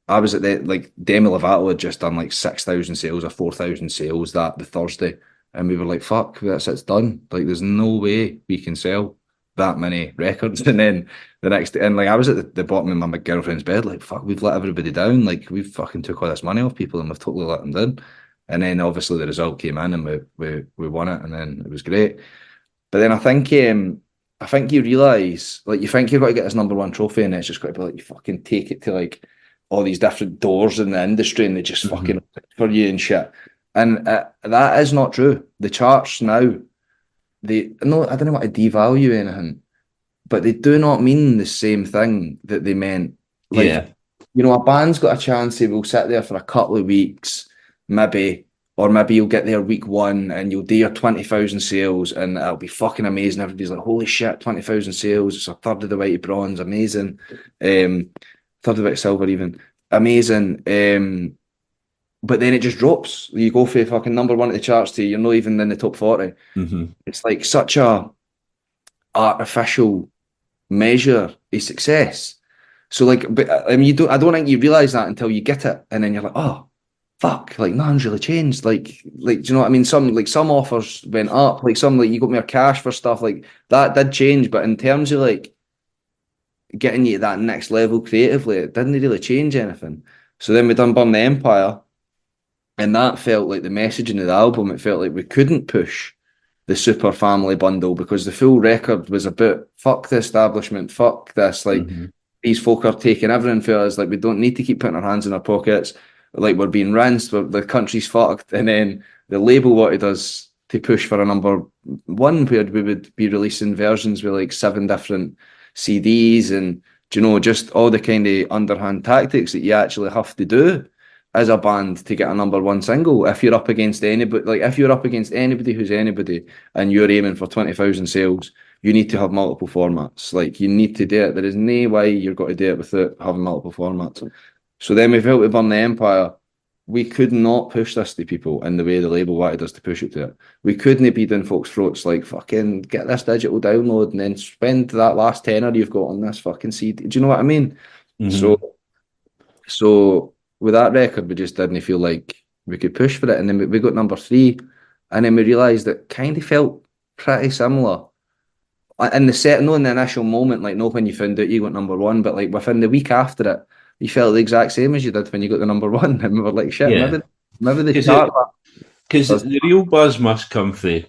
S2: I was at the like Demi Lovato had just done like 6,000 sales or 4,000 sales that the Thursday, and we were like, "Fuck, it's done." Like, there's no way we can sell that many records. And then the next day, and like I was at the bottom of my girlfriend's bed, like, "Fuck, we've let everybody down. Like, we've fucking took all this money off people, and we've totally let them down." And then obviously the result came in, and we won it, and then it was great. But then I think you realise, like, you think you've got to get this number one trophy, and it's just got to be like you fucking take it to like all these different doors in the industry, and they just fucking for you and shit. And that is not true. The charts now, no, I don't want to devalue anything, but they do not mean the same thing that they meant. Like,
S1: Yeah.
S2: a band's got a chance, they will sit there for a couple of weeks, maybe, or maybe you'll get there week one and you'll do your 20,000 sales, and it'll be fucking amazing. Everybody's like, "Holy shit, 20,000 sales. It's a third of the way to bronze. Amazing." Third of it silver even. Amazing. But then it just drops. You go for fucking number one at the charts to you're not even in the top 40. It's like such a artificial measure of success. So like, but I mean, I don't think you realise that until you get it, and then you're like, "Oh, fuck, like nothing's really changed." Like, do you know what I mean? Some offers went up, like some like you got more cash for stuff, like that did change. But in terms of like getting you to that next level creatively, it didn't really change anything. So then we done Burn the Empire, and that felt like the messaging of the album. It felt like we couldn't push the super family bundle because the full record was about fuck the establishment, fuck this. Like, these folk are taking everything for us. Like, we don't need to keep putting our hands in our pockets. Like, we're being rinsed, the country's fucked. And then the label wanted us to push for a number one where we would be releasing versions with like 7 different CDs and, just all the kind of underhand tactics that you actually have to do as a band to get a number one single. If you're up against anybody, who's anybody, and you're aiming for 20,000 sales, you need to have multiple formats. Like, you need to do it. There is no way you're going to do it without having multiple formats. So then we felt with Burn the Empire, we could not push this to people in the way the label wanted us to push it to it. We couldn't be doing folks' throats like, "Fucking get this digital download and then spend that last tenner you've got on this fucking CD." Do you know what I mean? So with that record, we just didn't feel like we could push for it. And then we got number 3, and then we realised it kind of felt pretty similar. In in the initial moment, like, not when you found out you got number 1, but like within the week after it, you felt the exact same as you did when you got the number 1. And we were like, "Shit,
S1: Yeah.
S2: maybe they start that."
S1: Because the real buzz must come from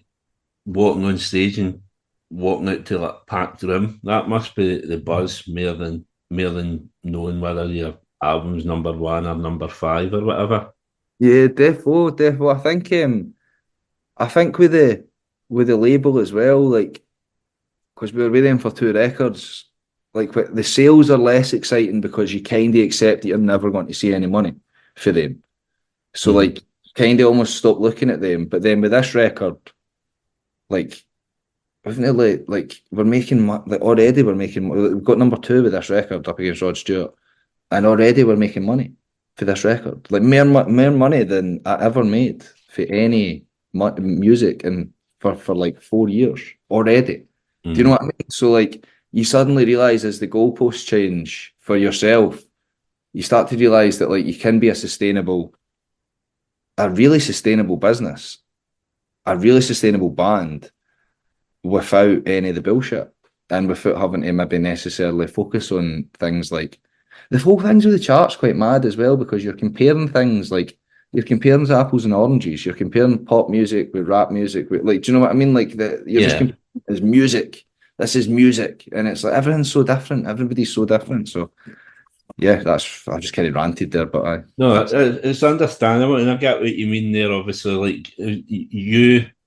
S1: walking on stage and walking out to like packed room. That must be the buzz more than knowing whether your album's number 1 or number 5 or whatever.
S2: Yeah, defo. I think with the label as well, like, because we were with them for 2 records, like the sales are less exciting because you kind of accept that you're never going to see any money for them. So like, kind of almost stopped looking at them. But then with this record, like, wasn't it like we're making like already we've got number two with this record up against Rod Stewart, and already we're making money for this record, like more money than I ever made for any music and for like 4 years already. Do you know what I mean? So like you suddenly realize as the goalposts change for yourself, you start to realize that like you can be a really sustainable business, a really sustainable band without any of the bullshit and without having to maybe necessarily focus on things like the whole things with the charts quite mad as well because you're comparing things like you're comparing apples and oranges. You're comparing pop music with rap music with like, do you know what I mean? Like you're just comparing as music. This is music, and it's like everything's so different. Everybody's so different. So yeah, I just kind of ranted there, but
S1: No, it's understandable, and I get what you mean there. Obviously, like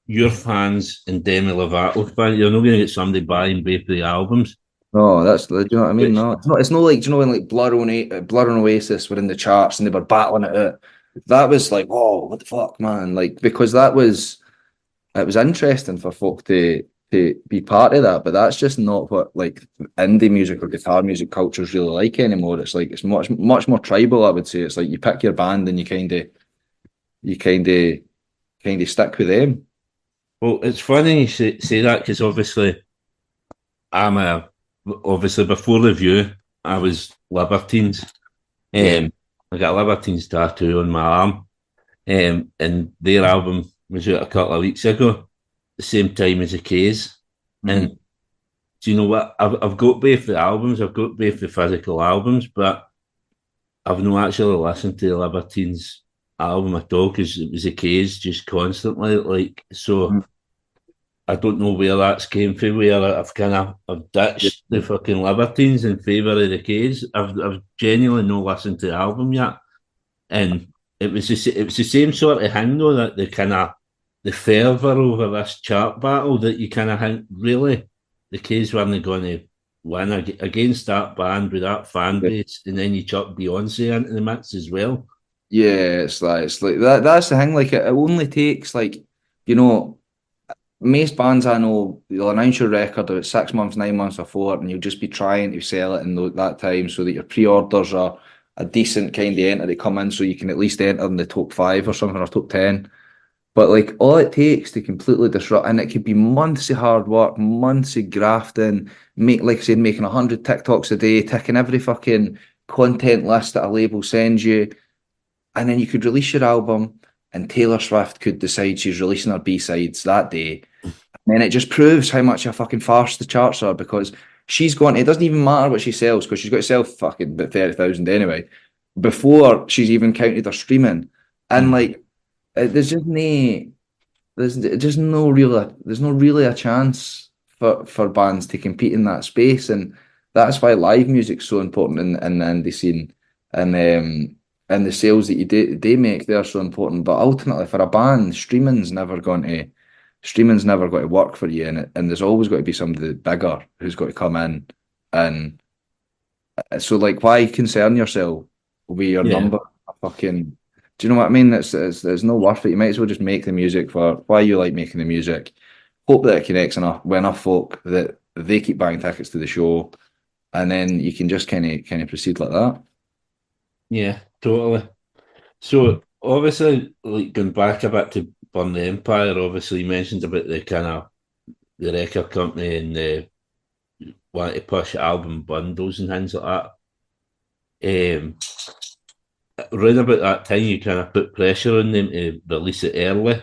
S1: your fans and Demi Lovato fans, you're not going to get somebody buying both the albums.
S2: no, do you know what I mean?
S1: Which,
S2: No, it's not. It's not like, do you know when like Blur and Oasis were in the charts and they were battling it out. That was like, oh, what the fuck, man! Like because it was interesting for folk to be part of that, but that's just not what like indie music or guitar music culture is really like anymore. It's like it's much more tribal, I would say. It's like you pick your band and you kind of stick with them.
S1: well, it's funny you say that because obviously obviously before the View, I was Libertines. I got a Libertines tattoo on my arm, and their album was out a couple of weeks ago, the same time as the K's. And do you know what? I've got both the albums, I've got both the physical albums, but I've not actually listened to the Libertines album at all because it was the K's just constantly. Like, so I don't know where that's came from, where I've ditched the fucking Libertines in favour of the K's. I've genuinely not listened to the album yet. And it was the same sort of thing though, that the fervour over this chart battle, that you kind of think really the K's weren't going to win against that band with that fan base, and then you chuck Beyonce into the mix as well.
S2: Yeah, it's like that. That's the thing. Like it only takes like you know most bands I know, you'll announce your record about 6 months, 9 months before, and you'll just be trying to sell it in that time so that your pre-orders are a decent kind of enter to come in so you can at least enter in the top five or something or top 10. But like all it takes to completely disrupt, and it could be months of hard work, months of grafting, like I said, making 100 TikToks a day, ticking every fucking content list that a label sends you, and then you could release your album, and Taylor Swift could decide she's releasing her B-sides that day. And then it just proves how much a fucking farce the charts are because she's going, it doesn't even matter what she sells because she's got to sell fucking about 30,000 anyway before she's even counted her streaming. And like, there's just there's no really a chance for bands to compete in that space. And that's why live music's so important in the indie scene. And the sales that they make, they're so important. But ultimately, for a band, streaming's never going to work for you, and there's always got to be somebody bigger who's got to come in. And so, like, why concern yourself with your number? Fucking, do you know what I mean? It's no worth it. You might as well just make the music for why you like making the music. Hope that it connects with enough folk that they keep buying tickets to the show, and then you can just kind of proceed like that.
S1: Yeah, totally. So obviously, like going back a bit to Burn the Empire, obviously you mentioned about the kind of the record company and the wanting to push album bundles and things like that. Around about that time, you kind of put pressure on them to release it early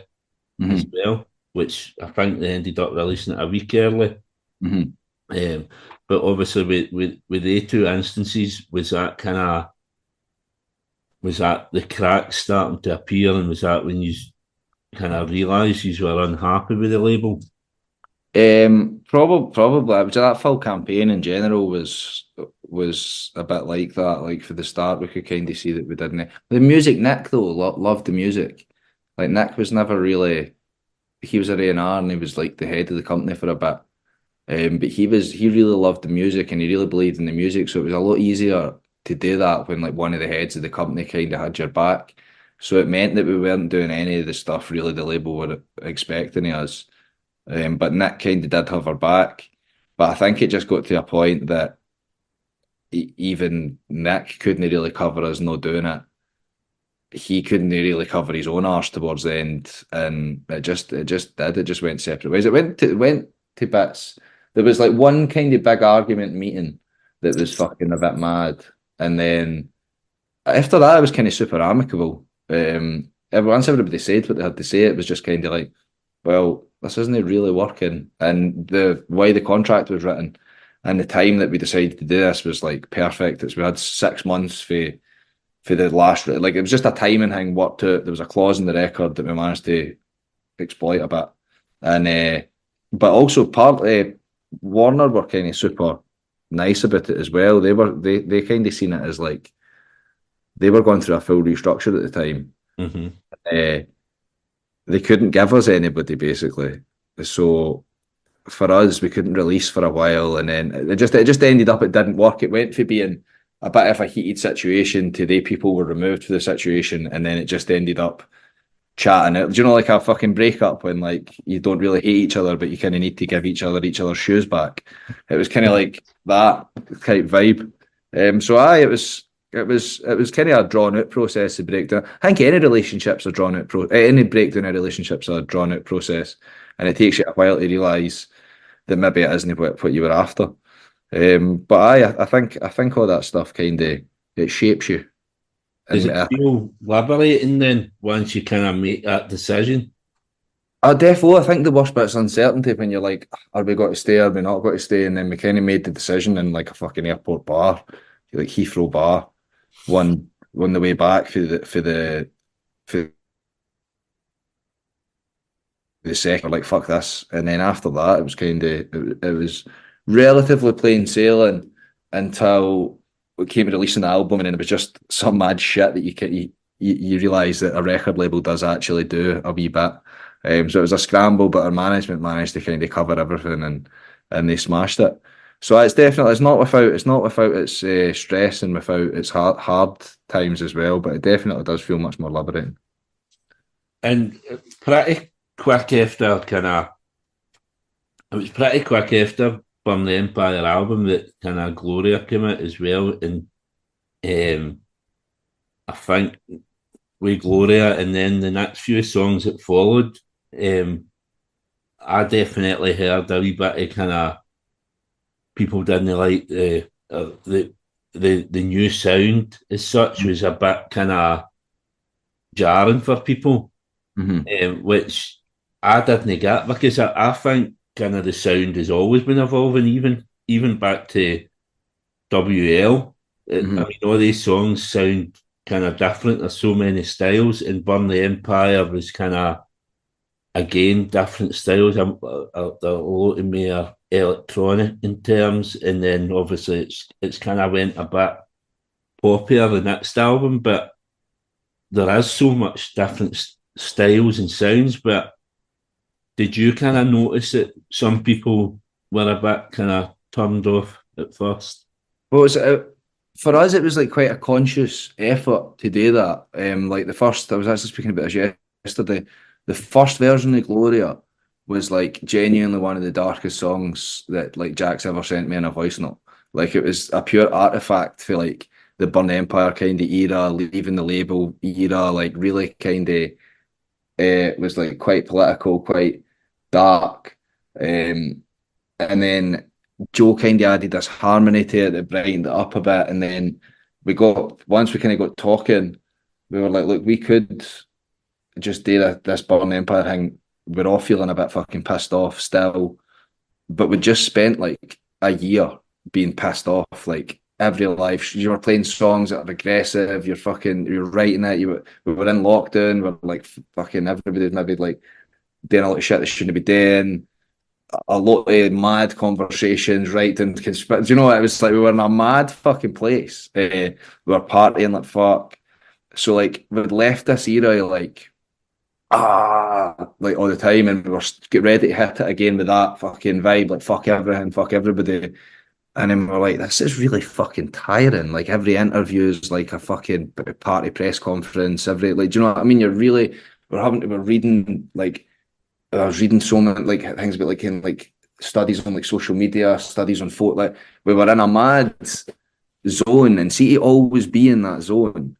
S1: as well, which I think they ended up releasing it a week early. But obviously, with the two instances, was that the cracks starting to appear, and was that when you kind of realised you were unhappy with the label?
S2: Probably. That full campaign in general was a bit like that. Like for the start, we could kind of see that we didn't. The music, Nick though, loved the music. Like Nick was never really. He was a A&R and he was like the head of the company for a bit. But he really loved the music and he really believed in the music. So it was a lot easier to do that when like one of the heads of the company kind of had your back. So it meant that we weren't doing any of the stuff really the label were expecting of us. But Nick kind of did have our back. But I think it just got to a point that even Nick couldn't really cover us not doing it. He couldn't really cover his own arse towards the end, and it just went separate ways. It went to bits. There was like one kind of big argument meeting that was fucking a bit mad, and then after that, it was kind of super amicable. Once everybody said what they had to say, it was just kind of like, well, this isn't really working, and the way the contract was written, and the time that we decided to do this was like perfect. We had 6 months for the last, like it was just a timing thing. There was a clause in the record that we managed to exploit a bit, and but also partly Warner were kind of super nice about it as well. They kind of seen it as like they were going through a full restructure at the time.
S1: Mm-hmm.
S2: They couldn't give us anybody basically, so for us we couldn't release for a while, and then it just ended up it didn't work. It went from being a bit of a heated situation to they people were removed from the situation, and then it just ended up chatting. Do you know, like a fucking breakup when like you don't really hate each other, but you kind of need to give each other's shoes back. It was kind of like that type vibe. So it was kind of a drawn out process to break down. I think any relationships are drawn out any breakdown of relationships are a drawn out process, and it takes you a while to realise that maybe it isn't what you were after. But I think all that stuff kind of it shapes you.
S1: Does
S2: And
S1: it feel liberating then once you kind of make that decision?
S2: definitely, I think the worst bit's uncertainty when you're like, are we going to stay? Are we not going to stay? And then we kind of made the decision in like a fucking airport bar, like Heathrow bar, one the way back for the second, like fuck this. And then after that, it was kind of it was relatively plain sailing until we came to releasing the album, and then it was just some mad shit that you realise that a record label does actually do a wee bit. So it was a scramble, but our management managed to kind of cover everything, and they smashed it. So it's not without its stress and without its hard times as well, but it definitely does feel much more liberating.
S1: And pretty quick after it was pretty quick after Burn the Empire album that kind of Gloria came out as well. And I think with Gloria and then the next few songs that followed, I definitely heard a wee bit of kind of people didn't like the new sound as such was a bit kind of jarring for people, which I didn't get because I think kind of the sound has always been evolving, even back to WL. I mean, all these songs sound kind of different. There's so many styles, and Burn the Empire was kind of again different styles. They're a lot more electronic in terms, and then obviously it's kind of went a bit poppier the next album, but there is so much different styles and sounds. But did you kind of notice that some people were a bit kind of turned off at first?
S2: Well, for us, it was like quite a conscious effort to do that. Like I was actually speaking about this yesterday. The first version of Gloria was like genuinely one of the darkest songs that like Jack's ever sent me in a voice note. Like it was a pure artifact for like the Burn Empire kind of era, leaving the label era, like really kind of was like quite political, quite dark. And then Joe kind of added this harmony to it that brightened it up a bit. And then once we kind of got talking, we were like, look, we could just do this Burn Empire thing. We're all feeling a bit fucking pissed off still, but we just spent like a year being pissed off. Like every life, you were playing songs that are aggressive. You're writing it. We were in lockdown. We're like fucking everybody maybe like doing a lot of shit they shouldn't be doing. A lot of mad conversations, right? Do you know what? It was like we were in a mad fucking place. We were partying like fuck. So like we'd left this era like like all the time, and we were get ready to hit it again with that fucking vibe, like fuck everything, fuck everybody. And then we're like, this is really fucking tiring. Like every interview is like a fucking party press conference. Every like, do you know what I mean? We're reading like I was reading so many like things about like in like studies on like social media, studies on photo. Like we were in a mad zone, and see to always be in that zone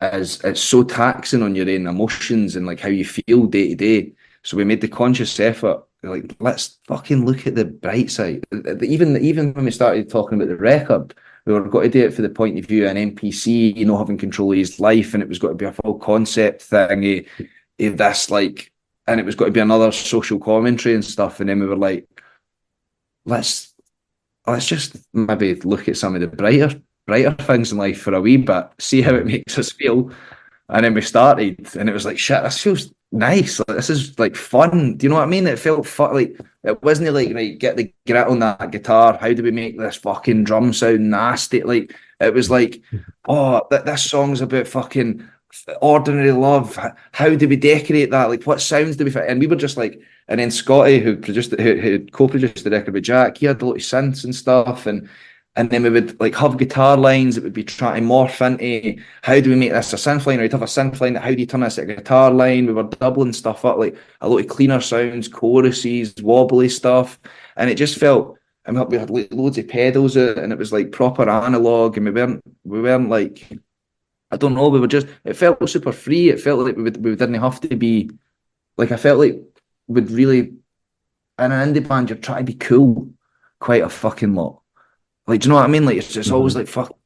S2: is it's so taxing on your own emotions and like how you feel day to day. So we made the conscious effort, like let's fucking look at the bright side. Even when we started talking about the record, we were got to do it for the point of view of an NPC, having control of his life, and it was got to be a full concept thing. This like, and it was got to be another social commentary and stuff. And then we were like, let's just maybe look at some of the brighter things in life for a wee bit, see how it makes us feel. And then we started, and it was like, shit, this feels nice. Like, this is like fun. Do you know what I mean? It felt fun. Like it wasn't like, right, get the grit on that guitar. How do we make this fucking drum sound nasty? Like it was like, oh, this song's about fucking ordinary love. How do we decorate that? Like what sounds do we fit? And we were just like, and then Scotty, who co-produced the record with Jack, he had a lot of synths and stuff, and then we would like have guitar lines that would be trying to morph into how do we make this a synth line, or you'd have a synth line, how do you turn this into a guitar line? We were doubling stuff up, like a lot of cleaner sounds, choruses, wobbly stuff. And it just felt, and we had like loads of pedals out, and it was like proper analog, and we weren't like, I don't know, it felt super free. It felt like we didn't have to be, like I felt like we'd really, in an indie band, you're trying to be cool quite a fucking lot. Like, do you know what I mean? Like, it's just always like, fuck,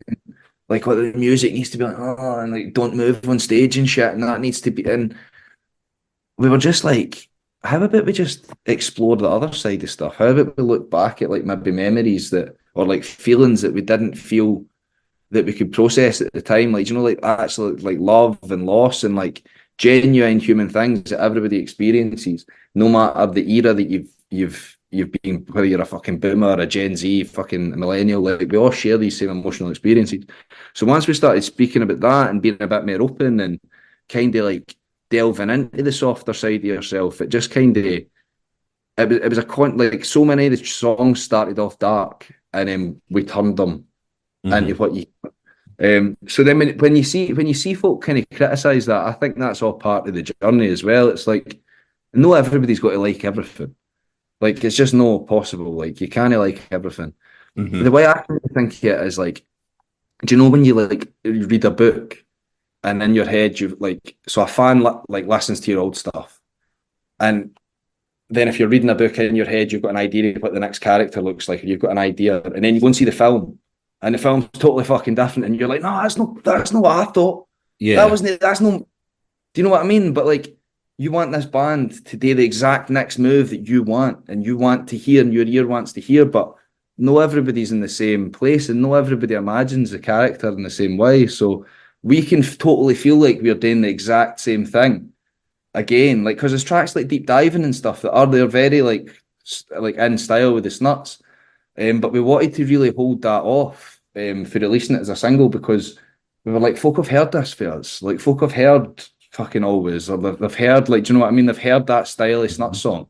S2: like, what the music needs to be like, oh, and like, don't move on stage and shit, and that needs to be. And we were just like, how about we just explore the other side of stuff? How about we look back at like maybe memories that, or like feelings that we didn't feel that we could process at the time? Like, like actually like love and loss and like genuine human things that everybody experiences, no matter the era that you've been, whether you're a fucking boomer, a Gen Z, fucking millennial, like we all share these same emotional experiences. So once we started speaking about that and being a bit more open and kind of like delving into the softer side of yourself, it just kind of, it was like so many of the songs started off dark, and then we turned them into what you. So then when you see folk kind of criticize that, I think that's all part of the journey as well. It's like, no, everybody's got to like everything. Like it's just no possible. Like you can't like everything. The way I think it is like, do you know when you like you read a book and in your head you've like, so a fan like listens to your old stuff, and then if you're reading a book in your head, you've got an idea of what the next character looks like, or you've got an idea, and then you go and see the film, and the film's totally fucking different, and you're like, no, that's not what I thought.
S1: Yeah.
S2: That's no. Do you know what I mean? But like, you want this band to do the exact next move that you want, and you want to hear, and your ear wants to hear, but no everybody's in the same place, and no everybody imagines the character in the same way. So we can totally feel like we're doing the exact same thing again, like because there's tracks like Deep Diving and stuff that they're very like in style with the Snuts, but we wanted to really hold that off for releasing it as a single, because we were like, folk have heard this for us, like folk have heard fucking Always, or they've heard, like, do you know what I mean, they've heard that style of Snuts song.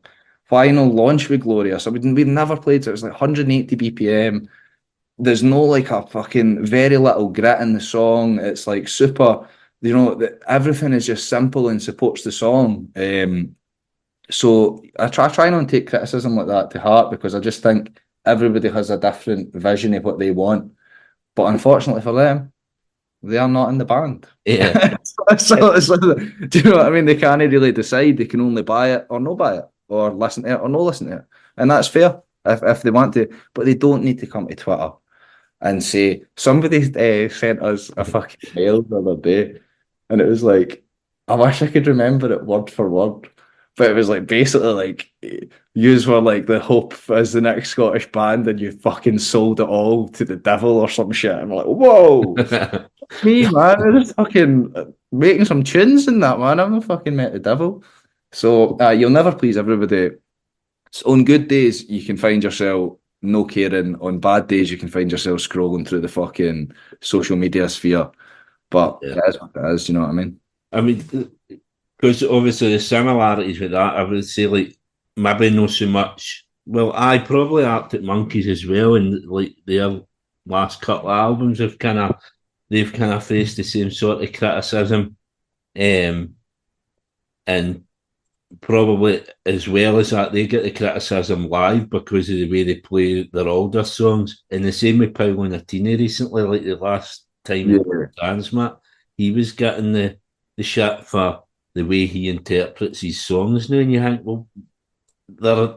S2: Why not launch with Glorious? We'd never played it. It was like 180 BPM. There's no like a fucking very little grit in the song. It's like super, everything is just simple and supports the song. So I try not to take criticism like that to heart, because I just think everybody has a different vision of what they want. But unfortunately for them, they are not in the band.
S1: Yeah.
S2: so, do you know what I mean? They can't really decide. They can only buy it or no buy it, or listen to it or no listen to it. And that's fair if they want to. But they don't need to come to Twitter and say, somebody sent us a fucking mail the other day, and it was like, I wish I could remember it word for word, but it was like basically like, yous were like the hope as the next Scottish band, and you fucking sold it all to the devil or some shit. I'm like, whoa, me man, I'm just fucking making some tunes in that, man. I'm the fucking met the devil. So you'll never please everybody. So on good days, you can find yourself no caring. On bad days, you can find yourself scrolling through the fucking social media sphere. But
S1: Yeah.
S2: it is what it is, you know what I mean?
S1: I mean, because obviously the similarities with that, I would say, like, maybe not so much Well, I probably Arctic Monkeys as well, and like their last couple of albums have they've kind of faced the same sort of criticism, um, and probably as well as that they get the criticism live because of the way they play their older songs. And the same with Paolo Nutini recently, like the last time in
S2: Yeah.
S1: Transmat, he was getting the shit for the way he interprets his songs now, and you think, well, there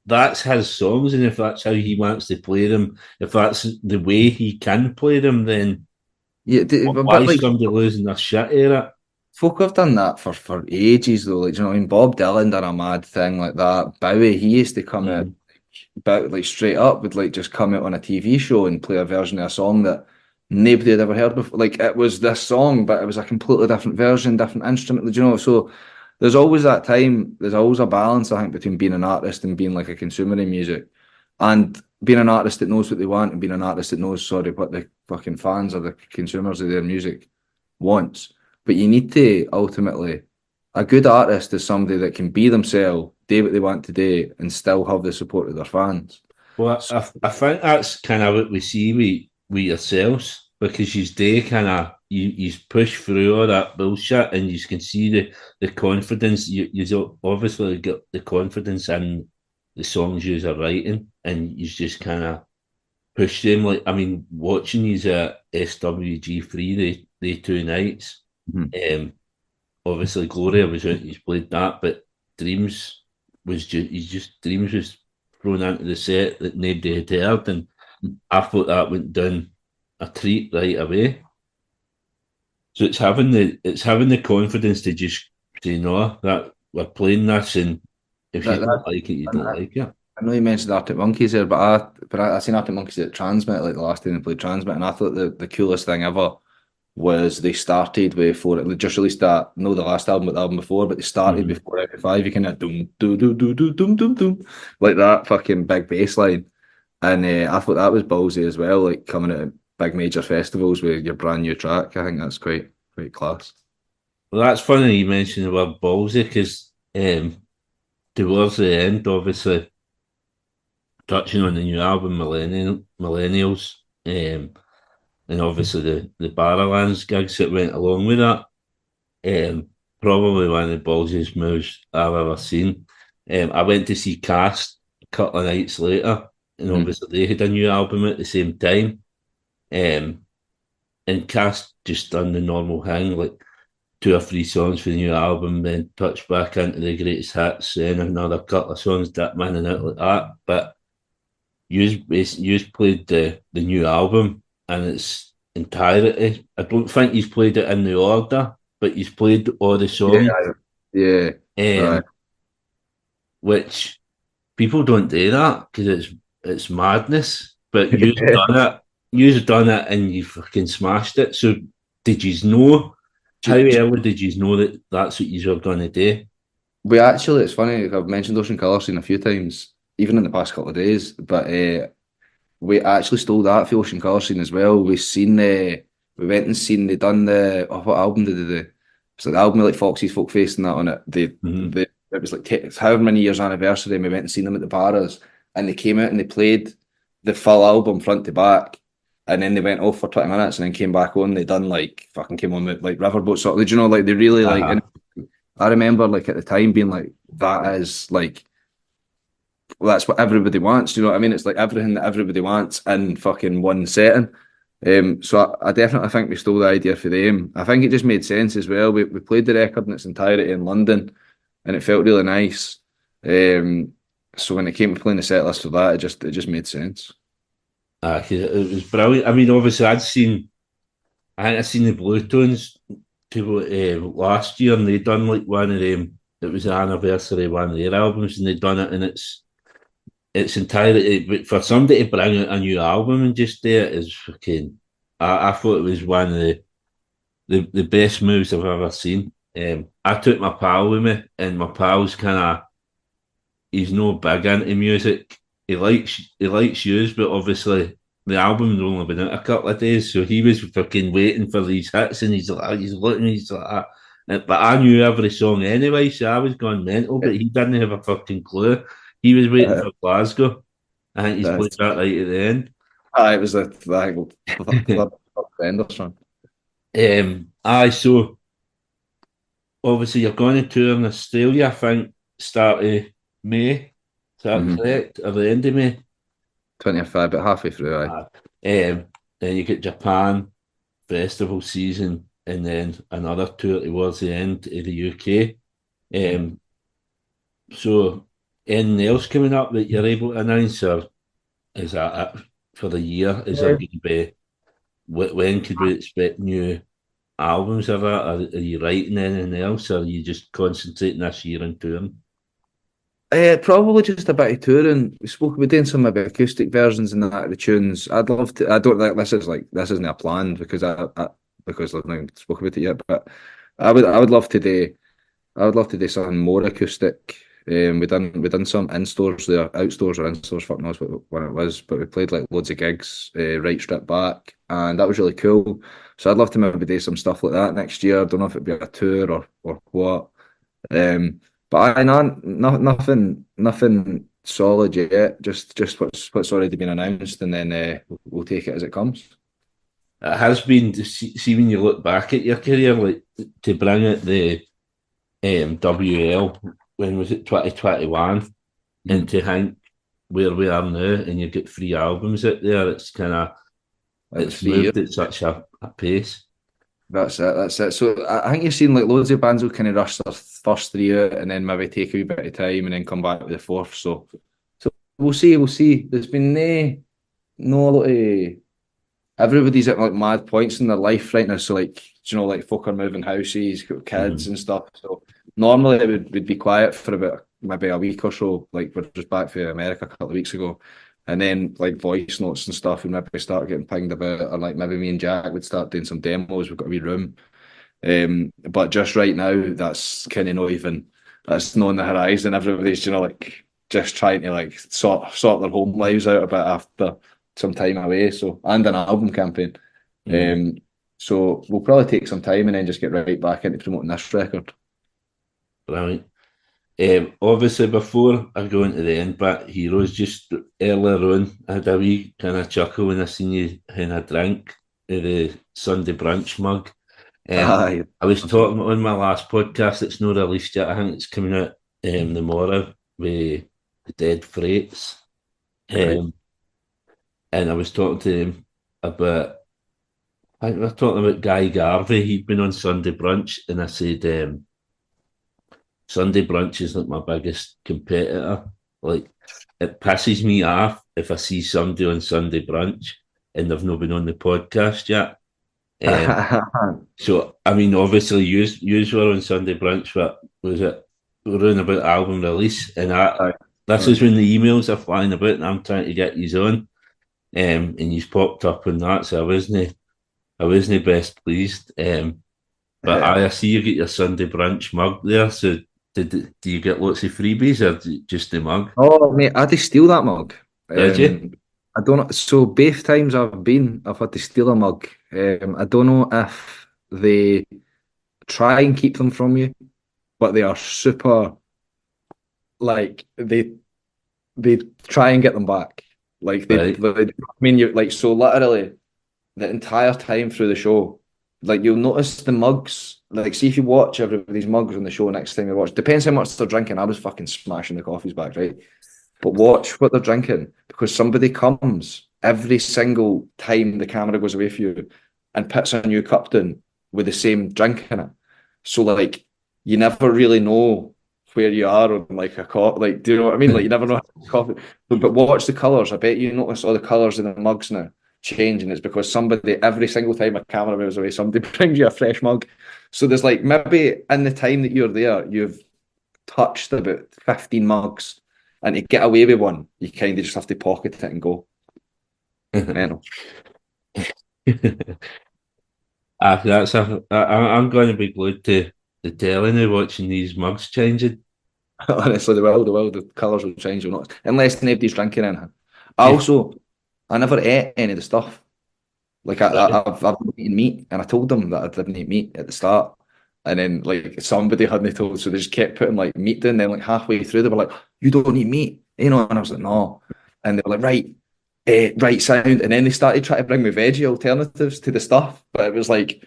S1: that's his songs, and if that's how he wants to play them, if that's the way he can play them, then
S2: Yeah,
S1: why
S2: but
S1: is
S2: like
S1: somebody losing their shit here?
S2: folk have done that for ages though. Like, do you know what I mean? Bob Dylan done a mad thing like that. Bowie, he used to come out
S1: Mm.
S2: about like straight up would like just come out on a TV show and play a version of a song that nobody had ever heard before. Like it was this song, but it was a completely different version, different instrument. Do you know? So there's always that time. There's always a balance, I think, between being an artist and being like a consumer in music, and being an artist that knows what they want and being an artist that knows, sorry, what the fucking fans or the consumers of their music wants. But you need to ultimately, a good artist is somebody that can be themselves, do what they want to do, and still have the support of their fans.
S1: Well,
S2: So,
S1: I think that's kind of what we see with yourselves because you do kind of you push through all that bullshit and you can see the confidence you obviously get the confidence in the songs you are writing and you just kind of push them like I mean watching you at SWG3 the two nights
S2: mhm.
S1: um obviously Gloria was out he's played that but Dreams was just Dreams was thrown into the set that nobody had heard and I thought that went down a treat right away. So it's having the confidence to just say no, that we're playing this and if you don't
S2: that,
S1: like it, you
S2: and
S1: don't like it.
S2: I know you mentioned Arctic Monkeys there, but I seen Arctic Monkeys at Transmit like the last time they played Transmit, and I thought the coolest thing ever was they started before it they just released that no the last album but the album before, but they started
S1: Mm-hmm.
S2: before every five you kind of doom doom doom doom doom doom doom doom like that fucking big bass line, and I thought that was ballsy as well, like coming at big major festivals with your brand new track. I think that's quite class.
S1: Well, that's funny you mentioned the word ballsy because towards the end, obviously touching on the new album Millennials, and obviously the Barrowlands gigs that went along with that. Probably one of the ballsiest moves I've ever seen. I went to see Cast a couple of nights later, and
S2: Mhm.
S1: obviously they had a new album at the same time. Um, and Cast just done the normal thing, like two or three songs for the new album, then touch back into the greatest hits, then another couple of songs dip in and out like that. But you played the new album and its entirety. I don't think he's played it in the order, but he's played all the
S2: Yeah,
S1: songs.
S2: yeah, right.
S1: Um, which people don't do that because it's madness. But you've done it. You've done it, and you fucking smashed it. So did you know? How early did you know that that's what you were going to do?
S2: We actually, it's funny, like, I've mentioned Ocean Colour Scene a few times, even in the past couple of days, but we actually stole that for Ocean Colour Scene as well. We went and seen, they done what album did they do? It's like the album with like Foxy's Folk Face and that on it.
S1: Mm-hmm.
S2: It was like however many years anniversary, and we went and seen them at the Barras, and they came out and they played the full album front to back, and then they went off for 20 minutes and then came back on. They done like, fucking came on with like Riverboat sort of, you know, like they really like, and
S1: Uh-huh.
S2: I remember like at the time being like, that is like, well, that's what everybody wants. Do you know what I mean? It's like everything that everybody wants in fucking one setting. So I definitely think we stole the idea for them. I think it just made sense as well. We played the record in its entirety in London, and it felt really nice. So when it came to playing the set list for that, it just made sense.
S1: 'Cause it was brilliant. I mean, obviously, I think I'd seen the Blue Tones last year, and they done like one of them. It was the anniversary of one of their albums, and they done it in its entirety. But for somebody to bring out a new album and just do it is fucking. I thought it was one of the best moves I've ever seen. I took my pal with me, and my pal's kind of he's no big into music. He likes yous, but obviously the album's only been out a couple of days, so he was fucking waiting for these hits, and he's looking, he's like, but I knew every song anyway, so I was going mental. But he didn't have a fucking clue. He was waiting
S2: Uh,
S1: for Glasgow. I think he's played
S2: that's,
S1: that right at the end.
S2: it was the Enders one.
S1: Aye, so obviously you're going to tour in Australia, I think, start of May. Is that
S2: Mm-hmm.
S1: correct? Or the end of May?
S2: 25, but halfway through, aye.
S1: Then you get Japan festival season, and then another tour towards the end of the UK. Um, so anything else coming up that you're able to announce, or is that it for the year? Is there
S2: Yeah.
S1: going to be when could we expect new albums of that? Are you writing anything else, or are you just concentrating this year on touring?
S2: Probably just a bit of touring. We're doing some maybe acoustic versions and that of the tunes. I'd love to. I don't think this isn't a plan because because I've not spoken about it yet. But I would love to do. I would love to do something more acoustic. We done some in stores there, out stores or in stores. Fuck knows when it was, but we played like loads of gigs, right stripped back, and that was really cool. So I'd love to maybe do some stuff like that next year. I don't know if it'd be a tour or what. Um, but nothing solid yet. Just what's already been announced, and then we'll take it as it comes.
S1: It has been to see when you look back at your career, like to bring it the WL when was it 2021, and to think where we are now, and you get three albums out there. It's kind of
S2: Like
S1: it's
S2: 3 years.
S1: moved at such a pace.
S2: That's it. That's it. So I think you've seen like loads of bands will kind of rush their first three out and then maybe take a wee bit of time and then come back with the fourth. So we'll see. We'll see. There's been no lot of everybody's at like mad points in their life right now. So like like folk are moving houses, got kids
S1: Mm-hmm.
S2: and stuff. So normally it would be quiet for about maybe a week or so. Like we're just back from America a couple of weeks ago. And then like voice notes and stuff would maybe start getting pinged about, or like maybe me and Jack would start doing some demos. We've got a wee room. But just right now, that's kind of not even that's not on the horizon. Everybody's like just trying to like sort their home lives out a bit after some time away. So and an album campaign.
S1: Mm-hmm.
S2: So we'll probably take some time and then just get right back into promoting this record.
S1: Brilliant. Obviously, before I go into the end, but Heroes, just earlier on, I had a wee kind of chuckle when I seen you having a drink of the Sunday Brunch mug.
S2: Aye,
S1: I was talking on my last podcast, it's not released yet. I think it's coming out tomorrow with the Dead Freights.
S2: right.
S1: Um, and I was talking to him about, I think we were talking about Guy Garvey. He'd been on Sunday Brunch, and I said, Sunday Brunch is like my biggest competitor. Like, it pisses me off if I see somebody on Sunday Brunch and they've not been on the podcast yet. So, I mean, obviously, you were on Sunday Brunch, but was it we were on about album release, and
S2: Aye.
S1: this is when the emails are flying about, and I'm trying to get you on, and he's popped up on that, so I wasn't best pleased. But I see you get your Sunday Brunch mug there. So, do you get lots of freebies or just the mug?
S2: Oh, mate, I had to steal that mug.
S1: Did you?
S2: I don't know. So both times I've had to steal a mug. I don't know if they try and keep them from you, but they are super, like they try and get them back.
S1: Right.
S2: I mean, you like so literally the entire time through the show, like you'll notice the mugs. Like, see if you watch everybody's mugs on the show next time you watch. Depends how much they're drinking. I was fucking smashing the coffees back, right? But watch what they're drinking because somebody comes every single time the camera goes away from you and puts a new cup down with the same drink in it. So like you never really know where you are on like a cup. Like, do you know what I mean? Like you never know coffee. But watch the colours. I bet you notice all the colours in the mugs now change, and it's because somebody every single time a camera moves away, somebody brings you a fresh mug. So there's like maybe in the time that you're there, you've touched about 15 mugs. And to get away with one, you kind of just have to pocket it and go. Mental.
S1: I'm going to be glued to the telly now watching these mugs changing.
S2: Honestly, the colours will change. Will not, unless nobody's drinking anything.
S1: Yeah.
S2: I never ate any of the stuff. Like I've been eating meat, and I told them that I didn't eat meat at the start, and then like somebody hadn't told, so they just kept putting like meat down. Then like halfway through, they were like, "You don't eat meat," And I was like, no. And they were like, right sound. And then they started trying to bring me veggie alternatives to the stuff, but it was like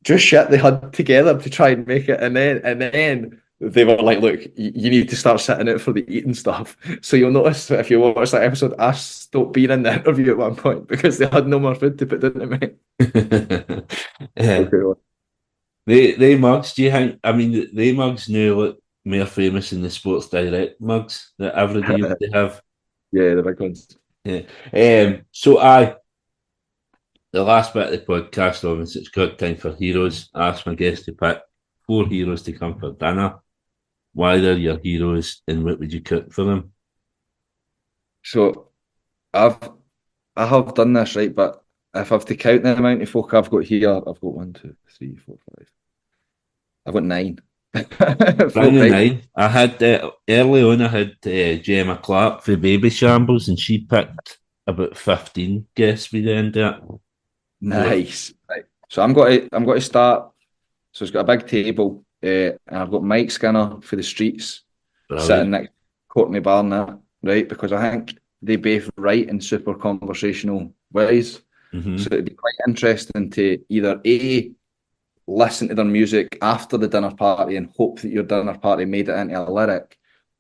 S2: just shit they had together to try and make it. And then they were like, look, you need to start sitting out for the eating stuff. So you'll notice that if you watch that episode, I stopped being in the interview at one point because they had no more food to put into me.
S1: Yeah.
S2: Okay.
S1: They mugs, do you think? I mean, they mugs now look more famous than the Sports Direct mugs that everybody used to have.
S2: Yeah, the big ones.
S1: Yeah. So the last bit of the podcast, obviously, it's got time for heroes. I asked my guests to pick four heroes to come for dinner. Why they're your heroes and what would you cook for them?
S2: So I've I have done this right, but if I've to count the amount of folk I've got here, I've got one, two, three, four, five. I've got nine.
S1: Bring
S2: Folk,
S1: the
S2: right?
S1: nine. I had early on. I had Gemma Clark for Baby Shambles, and she picked about 15 guests by the end of it. So,
S2: Nice. Right. So I'm going to start. So it's got a big table, and I've got Mike Skinner for the streets sitting
S1: brilliant.
S2: next to Courtney Barnett, right? Because I think they both write in super conversational ways. So
S1: Hmm.
S2: it'd be quite interesting to either A, listen to their music after the dinner party and hope that your dinner party made it into a lyric,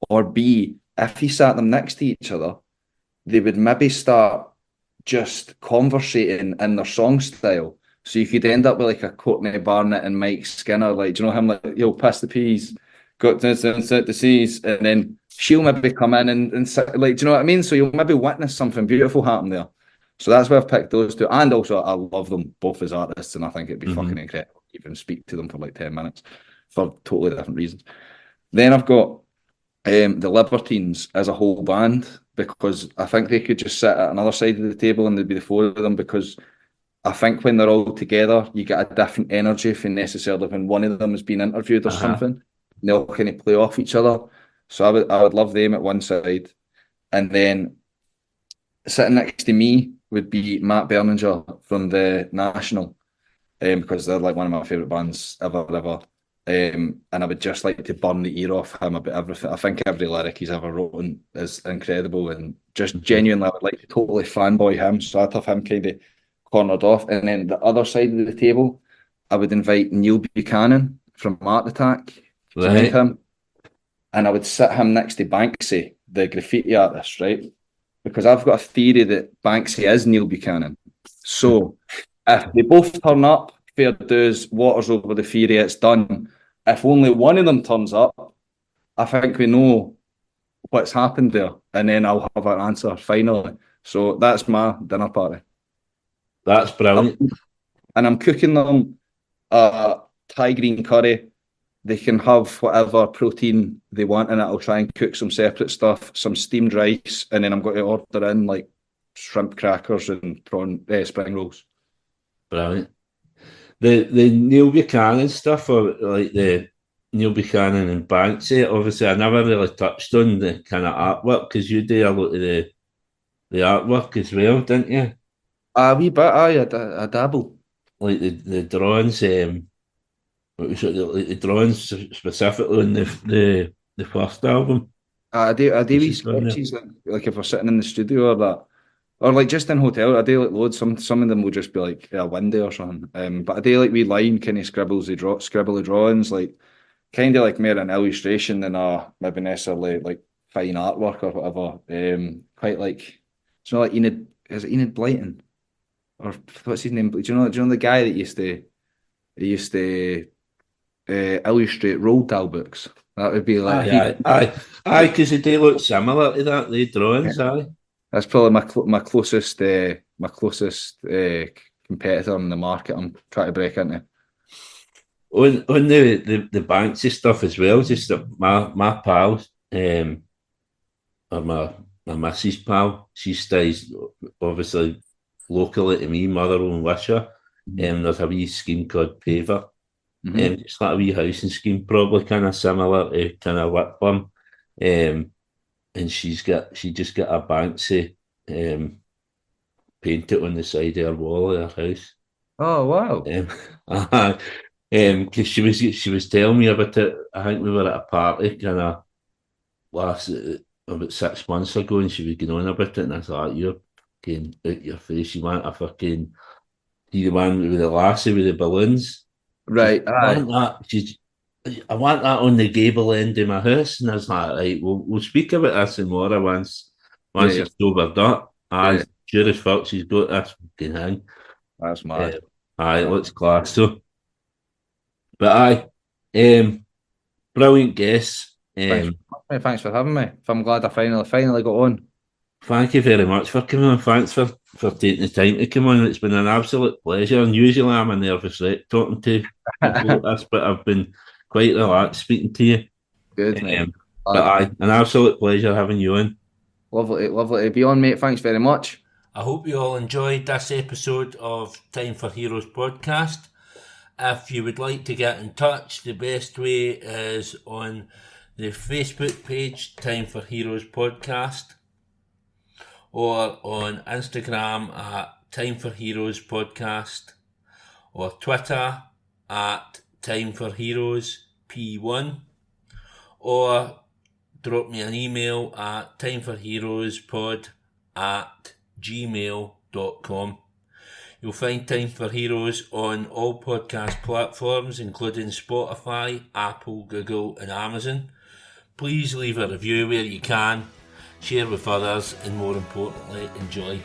S2: or B, if you sat them next to each other, they would maybe start just conversating in their song style. So you could end up with like a Courtney Barnett and Mike Skinner, like, do you know him, like, yo, pass the peas, got to set the seas, and then she'll maybe come in and like, do you know what I mean? So you'll maybe witness something beautiful happen there. So that's why I've picked those two. And also, I love them both as artists, and I think it'd be fucking
S1: Hmm.
S2: incredible to even speak to them for like 10 minutes for totally different reasons. Then I've got the Libertines as a whole band because I think they could just sit at another side of the table and there'd be the four of them because I think when they're all together, you get a different energy from necessarily when one of them is being interviewed or
S1: Uh-huh.
S2: something. They all kind of play off each other. So I would love them at one side. And then sitting next to me would be Matt Berninger from the National, because they're like one of my favourite bands ever. And I would just like to burn the ear off him about everything. I think every lyric he's ever written is incredible, and just
S1: Hmm.
S2: genuinely, I would like to totally fanboy him. So I'd have him kind of cornered off, and then the other side of the table, I would invite Neil Buchanan from Art Attack. Do you mind
S1: Right.
S2: him? And I would sit him next to Banksy, the graffiti artist, right? Because I've got a theory that Banksy is Neil Buchanan. So if they both turn up, fair dues, water's over the theory, it's done. If only one of them turns up, I think we know what's happened there, and then I'll have an answer finally. So that's my dinner party.
S1: That's brilliant.
S2: And I'm cooking them Thai green curry. They can have whatever protein they want in it. I'll try and cook some separate stuff, some steamed rice, and then I'm going to order in like shrimp crackers and spring rolls.
S1: Brilliant. The Neil Buchanan stuff, or like the Neil Buchanan and Banksy, obviously, I never really touched on the kind of artwork because you do a lot of the artwork as well, didn't you?
S2: A wee bit, aye, I dabble.
S1: Like the drawings, what was it, like the drawings specifically on the first album.
S2: I do
S1: This
S2: wee
S1: is on there.
S2: sketches like if we're sitting in the studio or that, or like just in hotel. I do like loads. Some of them will just be like a window or something. But I do like wee line kind of scribbly drawings, like kind of like more an illustration than a maybe necessarily like fine artwork or whatever. Quite like it's not like Enid. Is it Enid Blyton or what's his name? Do you know the guy that used to illustrate Roald Dahl books? That would be like
S1: Aye,
S2: he.
S1: aye, because they do look similar to that. The drawings, aye.
S2: That's probably my closest competitor in the market. I'm trying to break into.
S1: On the Banksy stuff as well. Just that my pals, or my missus pal, she stays obviously locally to me, Motherwell and Wishaw. There's a wee scheme called Paver.
S2: Mm-hmm.
S1: It's like a wee housing scheme, probably kind of similar to kind of Whitburn. And she just got a Banksy painted on the side of her wall of her house.
S2: Oh wow!
S1: Um, because she was telling me about it. I think we were at a party kind of last about 6 months ago, and she was going on about it, and I thought, you're fucking out your face. You want a fucking see the one with the lassie with the balloons.
S2: Right,
S1: I
S2: aye.
S1: want that. I want that on the gable end of my house, and I was like, right, we'll speak about this tomorrow
S2: Yeah,
S1: once
S2: yeah,
S1: it's sobered up.
S2: yeah.
S1: Aye, sure as fuck, she's got this fucking thing.
S2: That's
S1: Uh,
S2: mad.
S1: aye, it looks class. So, but um, brilliant guess.
S2: Thanks, mate. Thanks for having me. I'm glad I finally got on.
S1: Thank you very much for coming on. Thanks for taking the time to come on. It's been an absolute pleasure. And usually I'm a nervous wreck talking to people like this, but I've been quite relaxed speaking to you.
S2: Good, mate.
S1: But
S2: Glad.
S1: aye, an absolute pleasure having you on.
S2: Lovely to be on, mate. Thanks very much.
S1: I hope you all enjoyed this episode of Time for Heroes podcast. If you would like to get in touch, the best way is on the Facebook page, Time for Heroes podcast, or on Instagram at Time for Heroes podcast, or Twitter at Time for Heroes P1, or drop me an email at timeforheroespod@gmail.com. You'll find Time for Heroes on all podcast platforms, including Spotify, Apple, Google, and Amazon. Please leave a review where you can, share with others, and more importantly, enjoy.